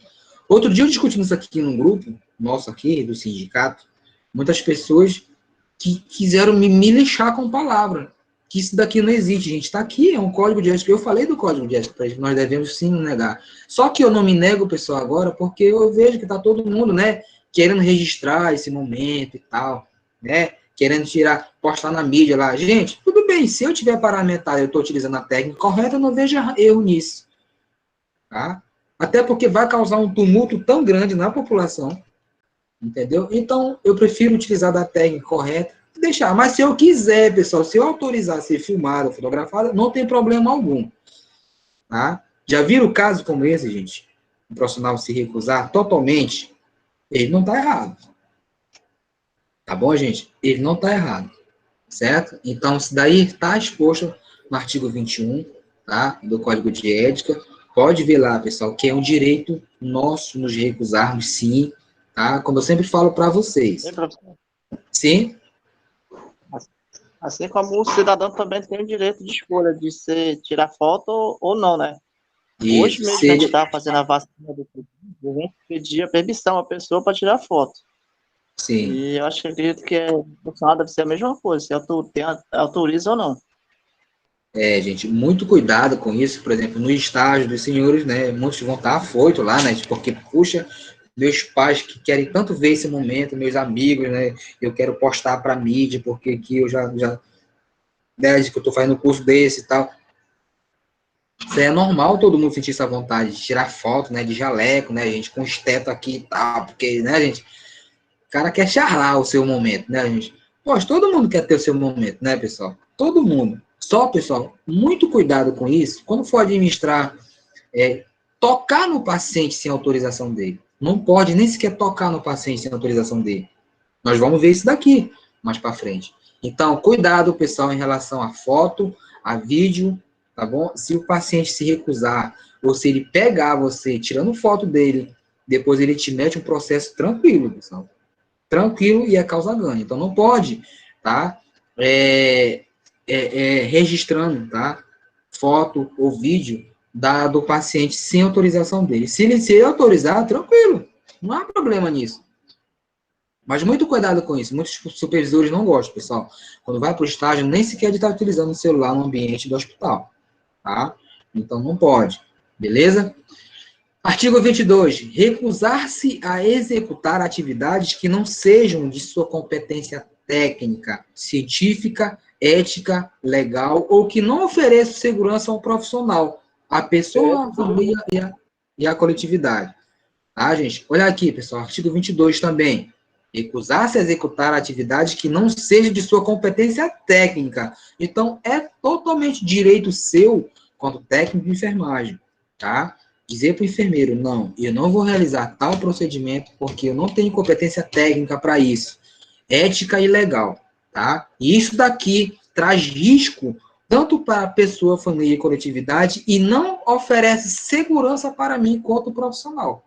Outro dia eu discutindo isso aqui num grupo nosso aqui, do sindicato, muitas pessoas que quiseram me lixar com palavra. Que isso daqui não existe, gente. Está aqui, é um código de ética. Eu falei do código de ética, nós devemos sim negar. Só que eu não me nego, pessoal, agora, porque eu vejo que está todo mundo, né, querendo registrar esse momento e tal, né, querendo tirar, postar na mídia lá. Gente, tudo bem, se eu tiver paramentado e eu estou utilizando a técnica correta, eu não vejo erro nisso. Tá? Até porque vai causar um tumulto tão grande na população, entendeu? Então, eu prefiro utilizar da técnica correta e deixar. Mas se eu quiser, pessoal, se eu autorizar ser filmado ou fotografado, não tem problema algum. Tá? Já viram casos como esse, gente? O profissional se recusar totalmente, ele não está errado. Tá bom, gente? Ele não está errado. Certo? Então, isso daí está exposto no artigo 21, tá? Do Código de Ética. Pode ver lá, pessoal, que é um direito nosso nos recusarmos, sim, tá? Como eu sempre falo para vocês. Sim? Assim como o cidadão também tem o direito de escolha de tirar foto ou não, né? Isso, hoje mesmo que a gente estava fazendo a vacina do Covid, a gente pedia permissão à pessoa para tirar foto. Sim. E eu acredito que o funcionário deve ser a mesma coisa, se autoriza ou não. Gente, muito cuidado com isso, por exemplo, no estágio dos senhores, né, muitos vão estar afoitos lá, né, porque, puxa, meus pais que querem tanto ver esse momento, meus amigos, né, eu quero postar para a mídia, porque aqui eu já desde que eu estou fazendo curso desse e tal. Isso é normal todo mundo sentir essa vontade de tirar foto, né, de jaleco, né, gente, com esteto aqui e tal, porque, né, gente, o cara quer charlar o seu momento, né, gente. Poxa, todo mundo quer ter o seu momento, né, pessoal? Todo mundo. Só, pessoal, muito cuidado com isso. Quando for administrar, tocar no paciente sem autorização dele. Não pode nem sequer tocar no paciente sem autorização dele. Nós vamos ver isso daqui, mais para frente. Então, cuidado, pessoal, em relação a foto, a vídeo, tá bom? Se o paciente se recusar, ou se ele pegar você tirando foto dele, depois ele te mete um processo tranquilo, pessoal. Tranquilo e é causa ganho. Então, não pode, tá? Registrando, tá? Foto ou vídeo do paciente sem autorização dele. Se ele autorizar, tranquilo. Não há problema nisso. Mas muito cuidado com isso. Muitos supervisores não gostam, pessoal. Quando vai para o estágio, nem sequer de estar utilizando o celular no ambiente do hospital. Tá? Então, não pode. Beleza? Artigo 22. Recusar-se a executar atividades que não sejam de sua competência técnica, científica, ética, legal, ou que não ofereçam segurança ao profissional, à pessoa, à família e à coletividade. Tá, gente? Olha aqui, pessoal. Artigo 22 também. Recusar-se a executar atividade que não seja de sua competência técnica. Então, é totalmente direito seu, quanto técnico de enfermagem, tá? Dizer para o enfermeiro, não, eu não vou realizar tal procedimento porque eu não tenho competência técnica para isso. Ética e legal, tá? E isso daqui traz risco tanto para a pessoa, família e coletividade e não oferece segurança para mim quanto profissional.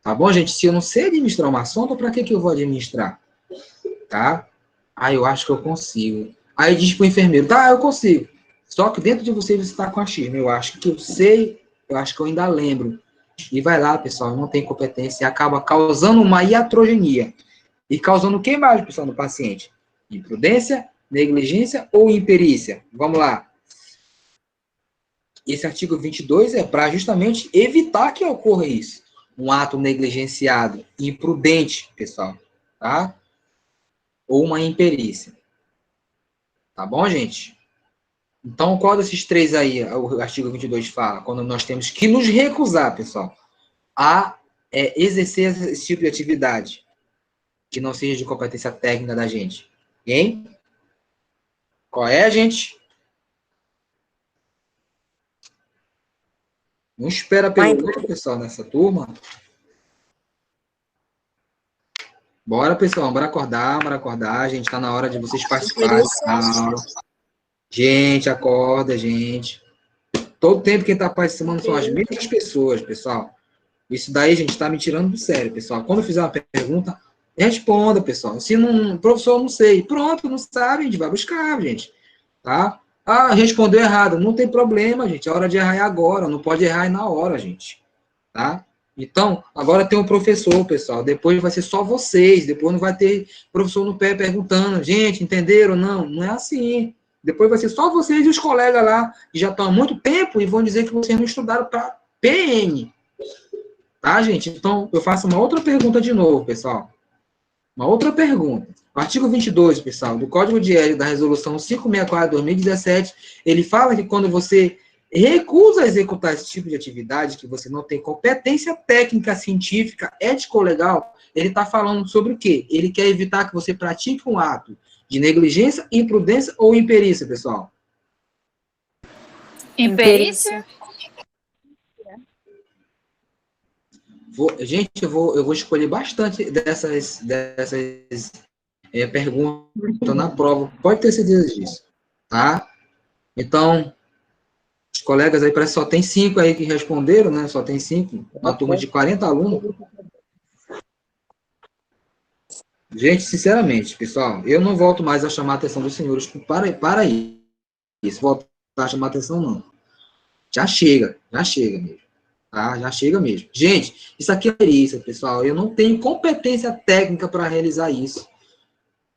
Tá bom, gente? Se eu não sei administrar uma sonda, para que eu vou administrar? Tá? Ah, eu acho que eu consigo. Aí diz pro enfermeiro, tá, eu consigo. Só que dentro de você está com achismo. Eu acho que eu sei, eu acho que eu ainda lembro. E vai lá, pessoal, não tem competência e acaba causando uma iatrogenia. E causando o que mais, pessoal, no paciente? Imprudência, negligência ou imperícia? Vamos lá. Esse artigo 22 é para justamente evitar que ocorra isso. Um ato negligenciado, imprudente, pessoal, tá? Ou uma imperícia. Tá bom, gente? Então, qual desses três aí o artigo 22 fala? Quando nós temos que nos recusar, pessoal, a exercer esse tipo de atividade que não seja de competência técnica da gente. Hein? Qual é, gente? Não espera pelo outro, pessoal, nessa turma. Bora, pessoal, bora acordar. Gente, tá na hora de vocês participarem da aula. Gente, acorda, gente. Todo tempo quem tá participando são as mesmas pessoas, pessoal. Isso daí, gente, tá me tirando do sério, pessoal. Quando eu fizer uma pergunta, responda, pessoal. Se não, professor, não sei. Pronto, não sabe, a gente vai buscar, gente. Tá? Ah, respondeu errado. Não tem problema, gente. A hora de errar é agora. Não pode errar na hora, gente. Tá? Então, agora tem um professor, pessoal. Depois vai ser só vocês. Depois não vai ter professor no pé perguntando, gente, entenderam? Não, não é assim. Depois vai ser só vocês e os colegas lá, que já estão há muito tempo e vão dizer que vocês não estudaram para PN. Tá, gente? Então, eu faço uma outra pergunta de novo, pessoal. Uma outra pergunta. O artigo 22, pessoal, do Código de Ética da Resolução 564/2017, ele fala que quando você recusa executar esse tipo de atividade, que você não tem competência técnica, científica, ético-legal, ele está falando sobre o quê? Ele quer evitar que você pratique um ato de negligência, imprudência ou imperícia, pessoal? Imperícia? Gente, eu vou escolher bastante dessas perguntas na prova. Pode ter certeza disso, tá? Então, os colegas aí, parece que só tem 5 aí que responderam, né? Só tem 5. Uma turma de 40 alunos. Gente, sinceramente, pessoal, eu não volto mais a chamar a atenção dos senhores para isso. Voltar a chamar a atenção, não. Já chega mesmo. Tá? Já chega mesmo. Gente, isso aqui é isso, pessoal. Eu não tenho competência técnica para realizar isso.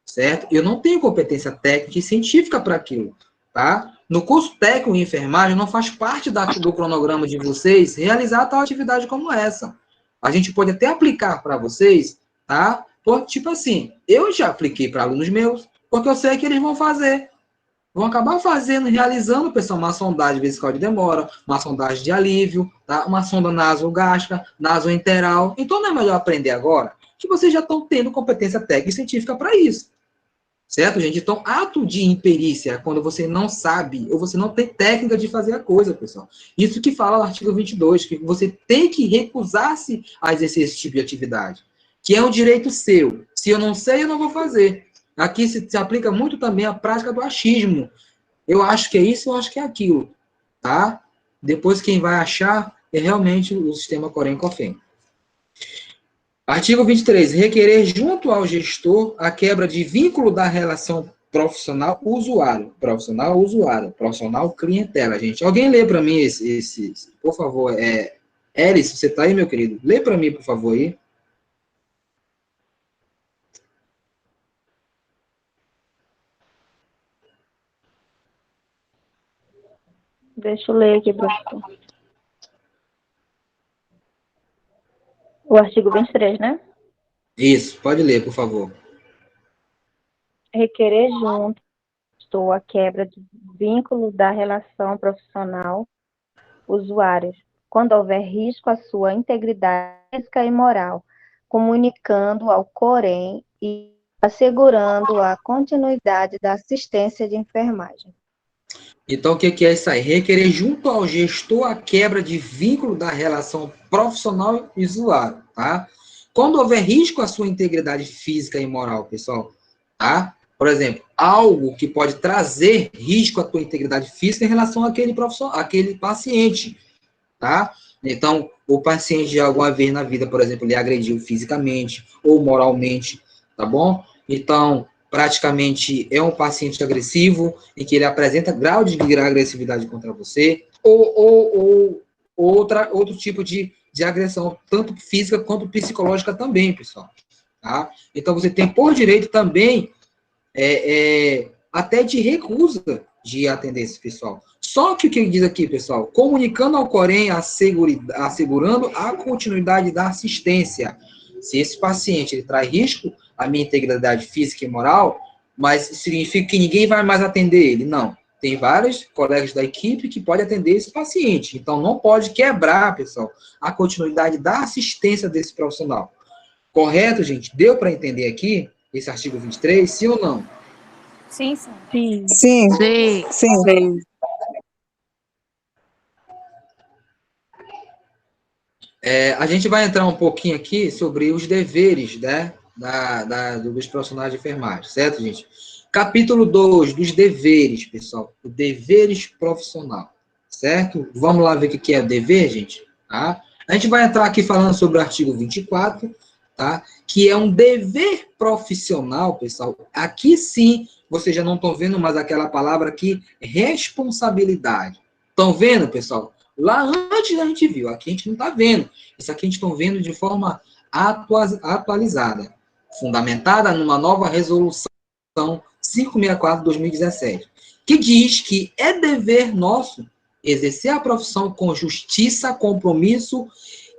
Certo? Eu não tenho competência técnica e científica para aquilo. Tá? No curso técnico em enfermagem, não faz parte do cronograma de vocês realizar tal atividade como essa. A gente pode até aplicar para vocês, tá? Tipo assim, eu já apliquei para alunos meus, porque eu sei que eles vão fazer. Vão acabar fazendo, realizando, pessoal, uma sondagem vesical de demora, uma sondagem de alívio, tá? Uma sonda nasogástrica, nasoenteral. Então, não é melhor aprender agora? Que vocês já estão tendo competência técnica e científica para isso. Certo, gente? Então, ato de imperícia é quando você não sabe ou você não tem técnica de fazer a coisa, pessoal. Isso que fala o artigo 22, que você tem que recusar-se a exercer esse tipo de atividade, que é um direito seu. Se eu não sei, eu não vou fazer. Aqui se aplica muito também a prática do achismo. Eu acho que é isso, eu acho que é aquilo. Tá? Depois quem vai achar é realmente o sistema Corém-Cofem. Artigo 23. Requerer junto ao gestor a quebra de vínculo da relação profissional-usuário. Profissional-usuário. Profissional-clientela, gente. Alguém lê para mim esse, por favor. Elis, você está aí, meu querido? Lê para mim, por favor, aí. Deixa eu ler aqui, professor. O artigo 23, né? Isso, pode ler, por favor. Requerer junto a quebra de vínculo da relação profissional usuários, quando houver risco à sua integridade física e moral, comunicando ao Corém e assegurando a continuidade da assistência de enfermagem. Então, o que é isso aí? Requerer junto ao gestor a quebra de vínculo da relação profissional e usuário, tá? Quando houver risco à sua integridade física e moral, pessoal, tá? Por exemplo, algo que pode trazer risco à tua integridade física em relação àquele profissional, àquele paciente, tá? Então, o paciente de alguma vez na vida, por exemplo, lhe agrediu fisicamente ou moralmente, tá bom? Então, praticamente é um paciente agressivo, em que ele apresenta grau de agressividade contra você, ou outro tipo de agressão, tanto física quanto psicológica também, pessoal. Tá? Então, você tem por direito também, até de recusa de atender esse pessoal. Só que o que ele diz aqui, pessoal, comunicando ao Corém, assegurando a continuidade da assistência. Se esse paciente ele traz risco à minha integridade física e moral, mas significa que ninguém vai mais atender ele. Não. Tem vários colegas da equipe que podem atender esse paciente. Então, não pode quebrar, pessoal, a continuidade da assistência desse profissional. Correto, gente? Deu para entender aqui esse artigo 23, sim ou não? Sim, sim. Sim. Sim, Sim. sim. A gente vai entrar um pouquinho aqui sobre os deveres, né, dos profissionais de enfermagem, certo, gente? Capítulo 2, dos deveres, pessoal. Os deveres profissional, certo? Vamos lá ver o que é dever, gente? Tá? A gente vai entrar aqui falando sobre o artigo 24, tá? Que é um dever profissional, pessoal. Aqui sim, vocês já não estão vendo mais aquela palavra aqui, responsabilidade. Estão vendo, pessoal? Lá antes a gente viu, aqui a gente não está vendo. Isso aqui a gente está vendo de forma atualizada, fundamentada numa nova resolução 564/2017, que diz que é dever nosso exercer a profissão com justiça, compromisso,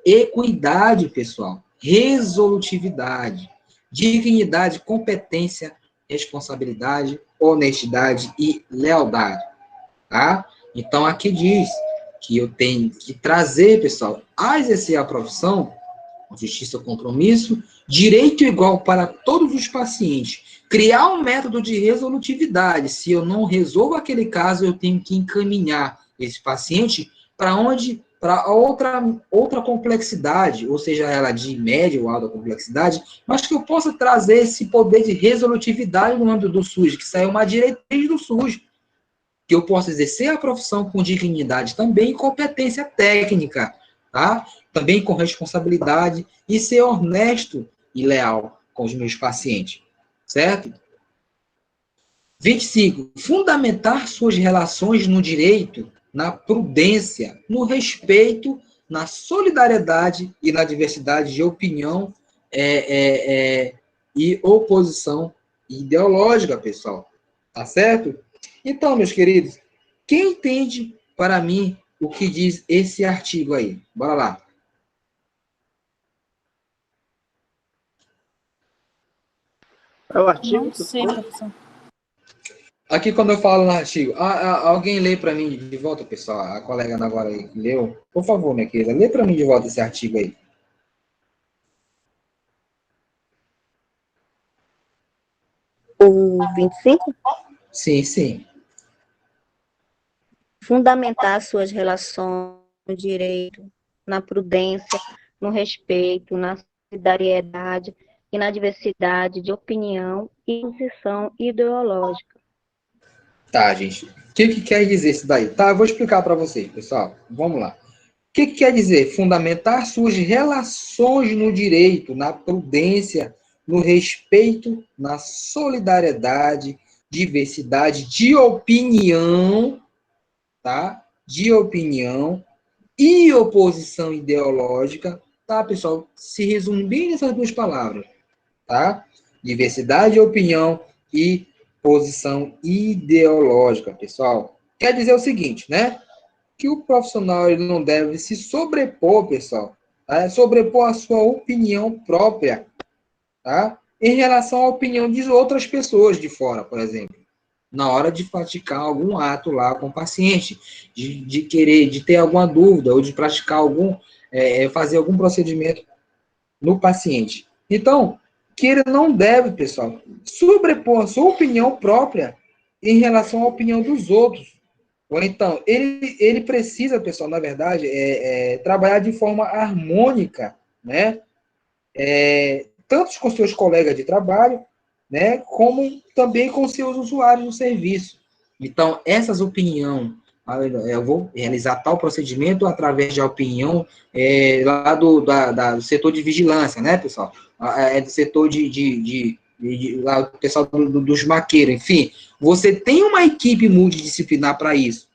equidade, pessoal, resolutividade, dignidade, competência, responsabilidade, honestidade e lealdade, tá? Então, aqui diz que eu tenho que trazer, pessoal, a exercer a profissão, justiça, compromisso, direito igual para todos os pacientes, criar um método de resolutividade. Se eu não resolvo aquele caso, eu tenho que encaminhar esse paciente para onde? Para outra complexidade, ou seja, ela de média ou alta complexidade, mas que eu possa trazer esse poder de resolutividade no âmbito do SUS, que isso aí é uma diretriz do SUS, que eu possa exercer a profissão com dignidade também e competência técnica, tá? Também com responsabilidade e ser honesto e leal com os meus pacientes, certo? 25. Fundamentar suas relações no direito, na prudência, no respeito, na solidariedade e na diversidade de opinião e oposição ideológica, pessoal. Tá certo? Então, meus queridos, quem entende para mim o que diz esse artigo aí? Bora lá. É o artigo? Não sei, professor. Aqui, quando eu falo no artigo, alguém lê para mim de volta, pessoal? A colega agora aí leu? Por favor, minha querida, lê para mim de volta esse artigo aí. O 25? Sim, sim. Fundamentar suas relações no direito, na prudência, no respeito, na solidariedade e na diversidade de opinião e posição ideológica. Tá, gente. O que quer dizer isso daí? Tá, eu vou explicar para vocês, pessoal. Vamos lá. O que quer dizer? Fundamentar suas relações no direito, na prudência, no respeito, na solidariedade, diversidade de opinião, tá? De opinião e oposição ideológica, tá, pessoal? Se resume bem nessas duas palavras, tá? Diversidade de opinião e posição ideológica, pessoal. Quer dizer o seguinte, né? Que o profissional ele não deve se sobrepor, pessoal, tá? Sobrepor a sua opinião própria, tá? Em relação à opinião de outras pessoas de fora, por exemplo, na hora de praticar algum ato lá com o paciente, de ter alguma dúvida ou de praticar fazer algum procedimento no paciente. Então, que ele não deve, pessoal, sobrepor a sua opinião própria em relação à opinião dos outros. Ou então, ele precisa, pessoal, na verdade, trabalhar de forma harmônica, né? Tanto com seus colegas de trabalho, né, como também com seus usuários do serviço. Então, essas opiniões, eu vou realizar tal procedimento através da opinião lá do setor de vigilância, né, pessoal? Do setor lá, o pessoal dos maqueiros, enfim. Você tem uma equipe multidisciplinar para isso,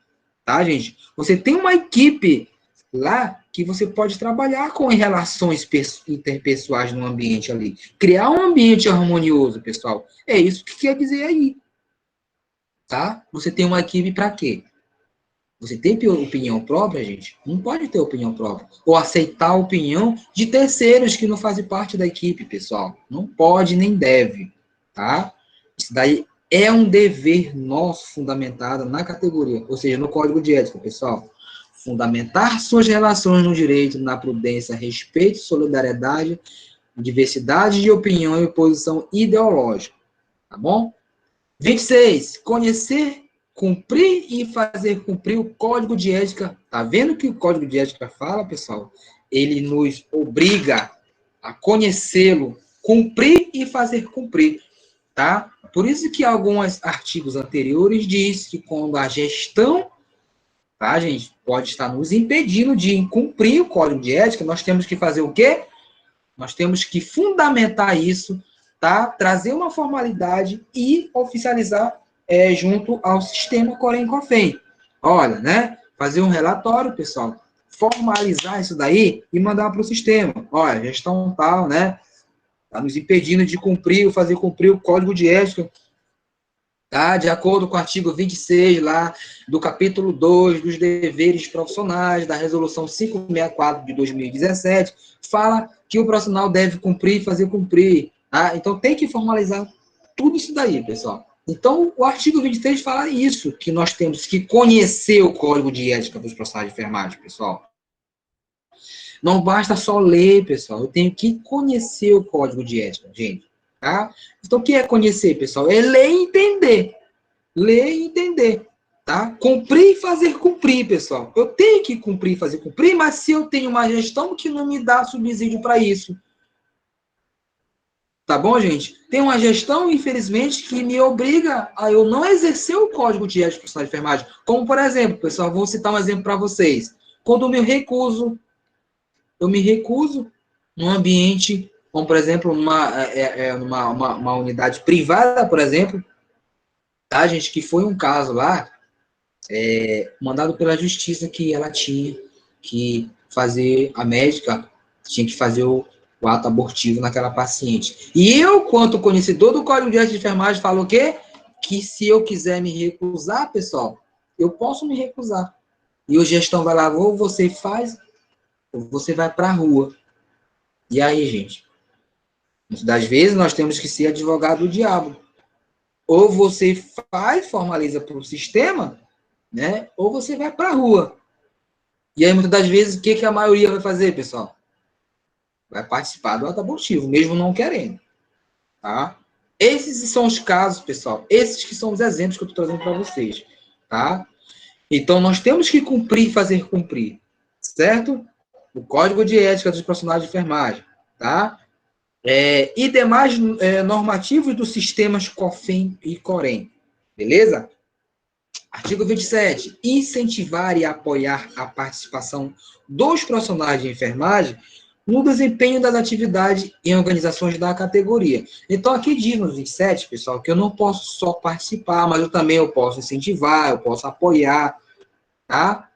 tá, gente? Você tem uma equipe lá que você pode trabalhar com relações interpessoais no ambiente ali. Criar um ambiente harmonioso, pessoal. É isso que quer dizer aí. Tá? Você tem uma equipe para quê? Você tem opinião própria, gente? Não pode ter opinião própria. Ou aceitar a opinião de terceiros que não fazem parte da equipe, pessoal. Não pode nem deve. Tá? Isso daí é um dever nosso fundamentado na categoria, ou seja, no código de ética, pessoal. Fundamentar suas relações no direito, na prudência, respeito, solidariedade, diversidade de opinião e posição ideológica. Tá bom? 26. Conhecer, cumprir e fazer cumprir o código de ética. Tá vendo o que o código de ética fala, pessoal? Ele nos obriga a conhecê-lo, cumprir e fazer cumprir. Tá? Por isso que alguns artigos anteriores diz que quando a gestão, tá, gente, pode estar nos impedindo de cumprir o código de ética, nós temos que fazer o quê? Nós temos que fundamentar isso, tá? Trazer uma formalidade e oficializar junto ao sistema Corém-Cofem. Olha, né? Fazer um relatório, pessoal, formalizar isso daí e mandar para o sistema. Olha, gestão tal, né? Está nos impedindo de cumprir, fazer cumprir o código de ética, tá? De acordo com o artigo 26 lá, do capítulo 2 dos deveres profissionais, da resolução 564 de 2017, fala que o profissional deve cumprir e fazer cumprir, tá? Então, tem que formalizar tudo isso daí, pessoal. Então, o artigo 23 fala isso, que nós temos que conhecer o código de ética dos profissionais de enfermagem, pessoal. Não basta só ler, pessoal. Eu tenho que conhecer o código de ética, gente. Tá? Então, o que é conhecer, pessoal? É ler e entender. Ler e entender. Tá? Cumprir e fazer cumprir, pessoal. Eu tenho que cumprir e fazer cumprir, mas se eu tenho uma gestão que não me dá subsídio para isso. Tá bom, gente? Tem uma gestão, infelizmente, que me obriga a eu não exercer o código de ética profissional de enfermagem. Como, por exemplo, pessoal, vou citar um exemplo para vocês. Quando eu me recuso num ambiente, como, por exemplo, uma unidade privada, por exemplo, tá, gente, que foi um caso lá, mandado pela justiça, que ela tinha que fazer, a médica tinha que fazer o ato abortivo naquela paciente. E eu, quanto conhecedor do Código de Ética de Enfermagem, falo o quê? Que se eu quiser me recusar, pessoal, eu posso me recusar. E o gestão vai lá, ou você faz, ou você vai para a rua. E aí, gente? Muitas das vezes nós temos que ser advogado do diabo. Ou você faz, formaliza para o sistema, né? Ou você vai para a rua. E aí, muitas das vezes, o que a maioria vai fazer, pessoal? Vai participar do ato abortivo, mesmo não querendo. Tá? Esses são os casos, pessoal. Esses que são os exemplos que eu estou trazendo para vocês. Tá? Então, nós temos que cumprir e fazer cumprir. Certo? O Código de Ética dos Profissionais de Enfermagem. Tá? E demais normativos dos sistemas COFEM e COREM. Beleza? Artigo 27. Incentivar e apoiar a participação dos profissionais de enfermagem no desempenho das atividades em organizações da categoria. Então, aqui diz no 27, pessoal, que eu não posso só participar, mas eu posso incentivar, eu posso apoiar, tá?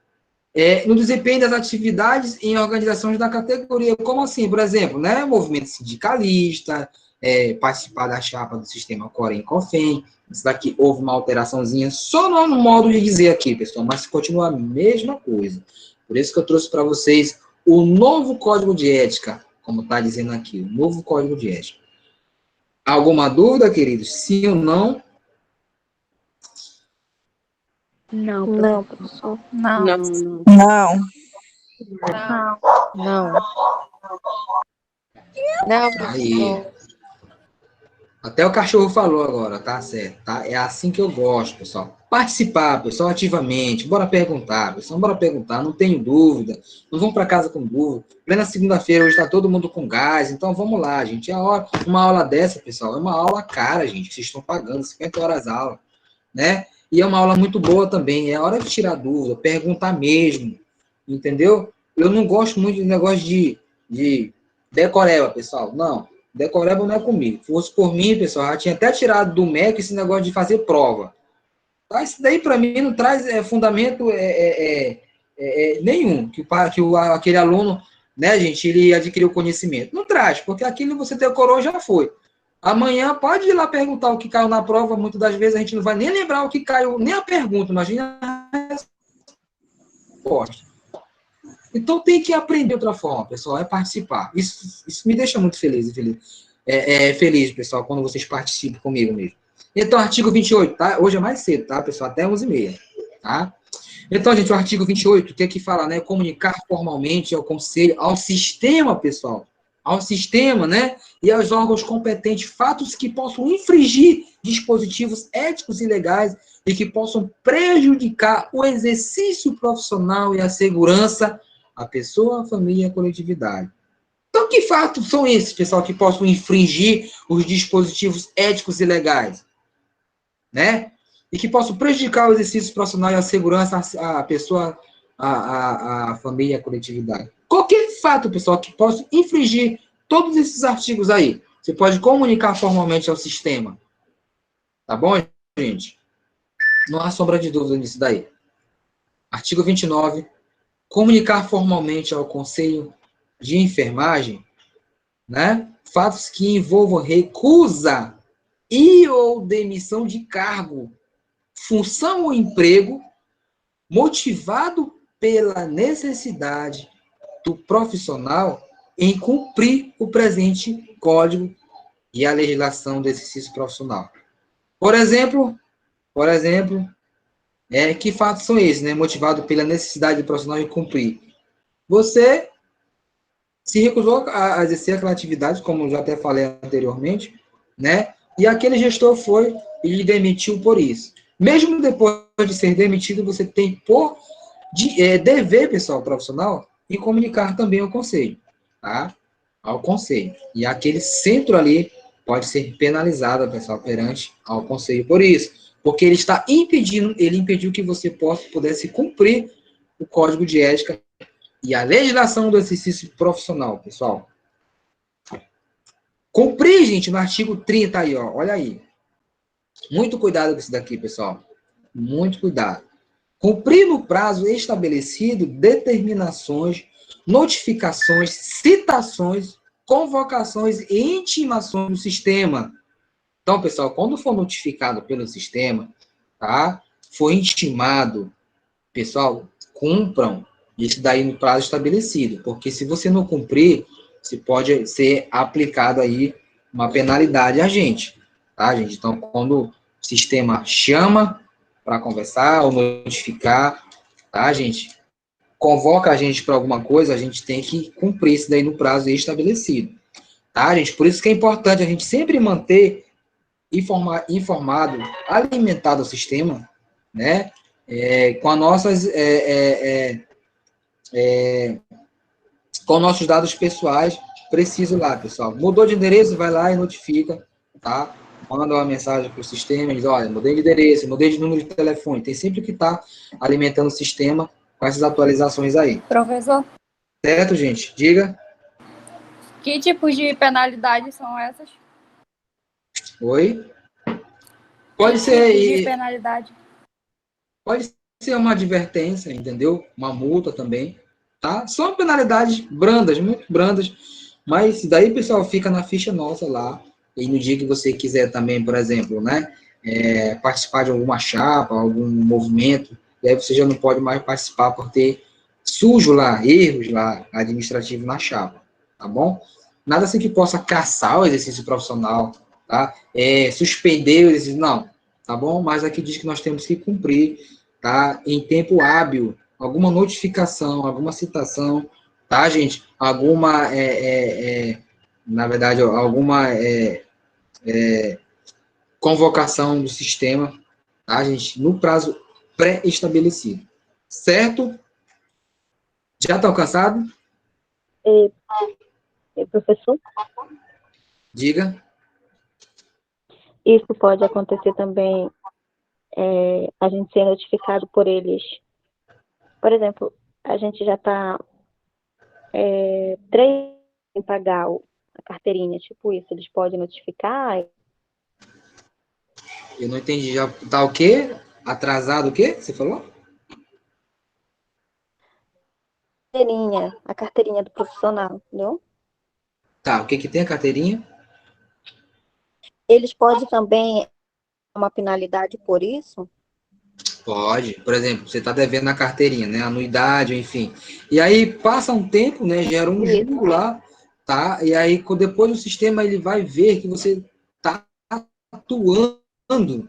No desempenho das atividades em organizações da categoria. Como assim? Por exemplo, né? Movimento sindicalista, participar da chapa do sistema Corém-Cofem. Isso daqui houve uma alteraçãozinha, só no modo de dizer aqui, pessoal, mas continua a mesma coisa. Por isso que eu trouxe para vocês o novo Código de Ética, como está dizendo aqui, o novo Código de Ética. Alguma dúvida, queridos? Sim ou não? Não, professor. Não. Não. Não. Não. Não, Aí. professor. Até o cachorro falou agora, tá certo, tá? É assim que eu gosto, pessoal. Participar, pessoal, ativamente. Bora perguntar, pessoal, bora perguntar. Não tenho dúvida. Não vamos para casa com dúvida. Plena segunda-feira, hoje está todo mundo com gás. Então, vamos lá, gente. É uma aula dessa, pessoal, é uma aula cara, gente. Que vocês estão pagando 50 horas aula, né? E é uma aula muito boa também. É hora de tirar dúvida, perguntar mesmo, entendeu? Eu não gosto muito de negócio de decoreba, pessoal. Não. Decoreba não é comigo. Se fosse por mim, pessoal, já tinha até tirado do MEC esse negócio de fazer prova. Tá? Isso daí, para mim, não traz fundamento nenhum. Aquele aluno, né, gente, ele adquiriu conhecimento. Não traz, porque aquilo que você decorou já foi. Amanhã pode ir lá perguntar o que caiu na prova. Muitas das vezes a gente não vai nem lembrar o que caiu, nem a pergunta. Imagina a resposta. Então tem que aprender de outra forma, pessoal, é participar. Isso me deixa muito feliz, feliz, pessoal, quando vocês participam comigo mesmo. Então, artigo 28, tá? Hoje é mais cedo, tá, pessoal? Até 11h30, tá? Então, gente, o artigo 28, tem que falar, né? Comunicar formalmente ao conselho, ao sistema, pessoal. Ao sistema, né? E aos órgãos competentes, fatos que possam infringir dispositivos éticos e legais e que possam prejudicar o exercício profissional e a segurança a pessoa, a família e a coletividade. Então, que fatos são esses, pessoal, que possam infringir os dispositivos éticos e legais? Né? E que possam prejudicar o exercício profissional e a segurança a pessoa, a família e a coletividade. Qualquer fato, pessoal, que possa infringir todos esses artigos aí, você pode comunicar formalmente ao sistema. Tá bom, gente? Não há sombra de dúvida nisso daí. Artigo 29. Comunicar formalmente ao Conselho de Enfermagem, né, fatos que envolvam recusa e ou demissão de cargo, função ou emprego, motivado pela necessidade do profissional em cumprir o presente código e a legislação do exercício profissional. Por exemplo, que fatos são esses, né? Motivado pela necessidade do profissional em cumprir. Você se recusou a exercer aquela atividade, como eu já até falei anteriormente, né? E aquele gestor foi e lhe demitiu por isso. Mesmo depois de ser demitido, você tem dever, pessoal, profissional, em comunicar também ao conselho, tá? Ao conselho. E aquele centro ali pode ser penalizado, pessoal, perante ao conselho por isso. Porque ele impediu que você pudesse cumprir o código de ética e a legislação do exercício profissional, pessoal. Cumprir, gente, no artigo 30 aí, ó, olha aí. Muito cuidado com isso daqui, pessoal. Muito cuidado. Cumprir no prazo estabelecido determinações, notificações, citações, convocações e intimações do sistema. Então, pessoal, quando for notificado pelo sistema, tá? For intimado, pessoal, cumpram isso daí no prazo estabelecido, porque se você não cumprir, se pode ser aplicado aí uma penalidade a gente, tá, gente? Então, quando o sistema chama para conversar ou notificar, tá, gente? Convoca a gente para alguma coisa, a gente tem que cumprir isso daí no prazo estabelecido, tá, gente? Por isso que é importante a gente sempre manter informado, alimentado o sistema, né? Com nossos dados pessoais, preciso lá, pessoal. Mudou de endereço, vai lá e notifica, tá? Manda uma mensagem para o sistema, diz, olha, mudei de endereço, mudei de número de telefone. Tem sempre que estar alimentando o sistema com essas atualizações aí. Professor, Certo, gente? Diga. que tipos de penalidades são essas? Oi? Pode Que ser... tipo de penalidade? Pode ser uma advertência, entendeu? Uma multa também, tá? São penalidades brandas, muito brandas, mas daí, pessoal, fica na ficha nossa lá. E no dia que você quiser também, por exemplo, né, participar de alguma chapa, algum movimento, e aí você já não pode mais participar por ter sujo lá, erros lá, administrativos na chapa, tá bom? Nada assim que possa caçar o exercício profissional, tá? Suspender o exercício, não, tá bom? Mas aqui diz que nós temos que cumprir, tá? Em tempo hábil, alguma notificação, alguma citação, tá, gente? Alguma na verdade, alguma convocação do sistema, tá, gente? No prazo pré-estabelecido. Certo? Já está alcançado? Professor, Diga. isso pode acontecer também, a gente ser notificado por eles. Por exemplo, a gente já está 3 em pagar a carteirinha, tipo isso, eles podem notificar. Eu não entendi. Já tá o quê? Atrasado o quê? Você falou? A carteirinha do profissional, entendeu? Tá, o que que tem a carteirinha? Eles podem também uma penalidade por isso? Pode. Por exemplo, você está devendo a carteirinha, né? Anuidade, enfim. E aí passa um tempo, né? Gera um juro lá, tá? E aí depois o sistema ele vai ver que você está atuando,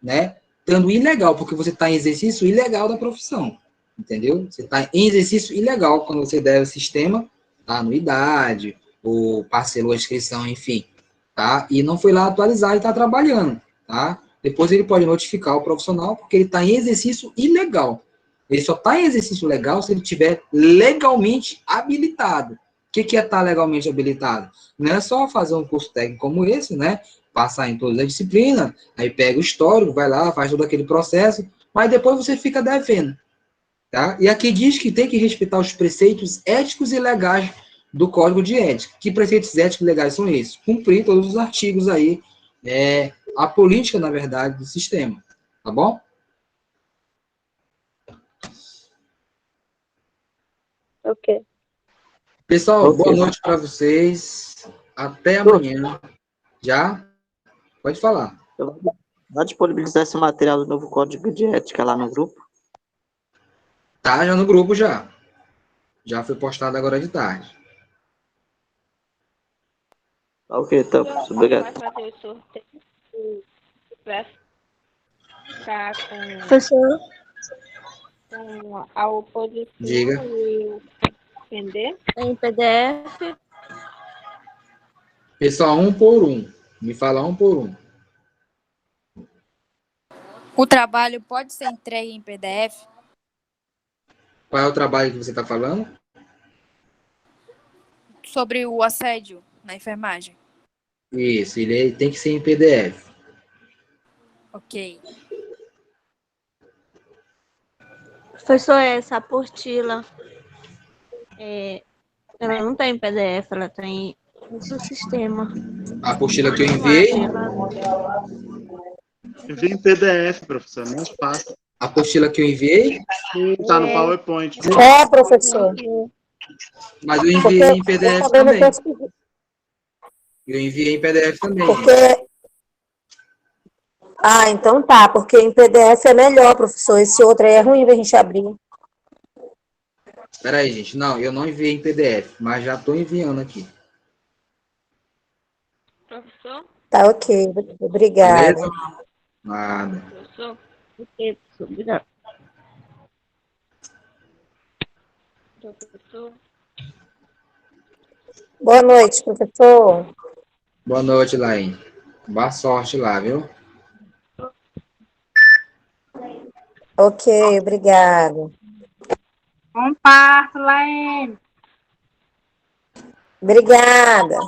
né? Estando ilegal, porque você está em exercício ilegal da profissão, entendeu? Você está em exercício ilegal quando você deve ao sistema a anuidade, ou parcelou a inscrição, enfim, tá? E não foi lá atualizar e está trabalhando, tá? Depois ele pode notificar o profissional, porque ele está em exercício ilegal. Ele só está em exercício legal se ele estiver legalmente habilitado. O que é estar legalmente habilitado? Não é só fazer um curso técnico como esse, né? Passar em todas as disciplinas, aí pega o histórico, vai lá, faz todo aquele processo, mas depois você fica devendo. Tá? E aqui diz que tem que respeitar os preceitos éticos e legais do Código de Ética. Que preceitos éticos e legais são esses? Cumprir todos os artigos aí, a política, na verdade, do sistema. Tá bom? Ok. Pessoal, Ok. boa noite para vocês. Até amanhã. Já? Pode falar. Eu vou disponibilizar esse material do novo código de ética lá no grupo. Tá já no grupo já. Já foi postado agora de tarde. Ok, então, obrigado. Vai fazer o sorteio, vai ficar Professor, com a oposição Diga. e o defender. em PDF. Pessoal, um por um. Me fala um por um. O trabalho pode ser entregue em PDF? Qual é o trabalho que você está falando? Sobre o assédio na enfermagem. Isso, ele tem que ser em PDF. Ok. Professor, essa apostila, ela não está em PDF, ela está em outro sistema. A apostila que eu enviei, Envia em PDF, professor, é mais fácil. a apostila que eu enviei, Tá no PowerPoint. Professor. mas eu Porque enviei em PDF eu também também. pesquisei. Eu enviei em PDF também. Porque... Ah, então tá, porque em PDF é melhor, professor. Esse outro aí é ruim pra gente abrir. Espera aí, gente. Não, eu não enviei em PDF, mas já estou enviando aqui. Professor? Tá ok, obrigada. Beleza? Nada. Professor? Ok, professor, obrigado. Professor? Boa noite, professor. Boa noite, Laine. Boa sorte lá, viu? Ok, obrigada. Bom parto, Laene. Obrigada.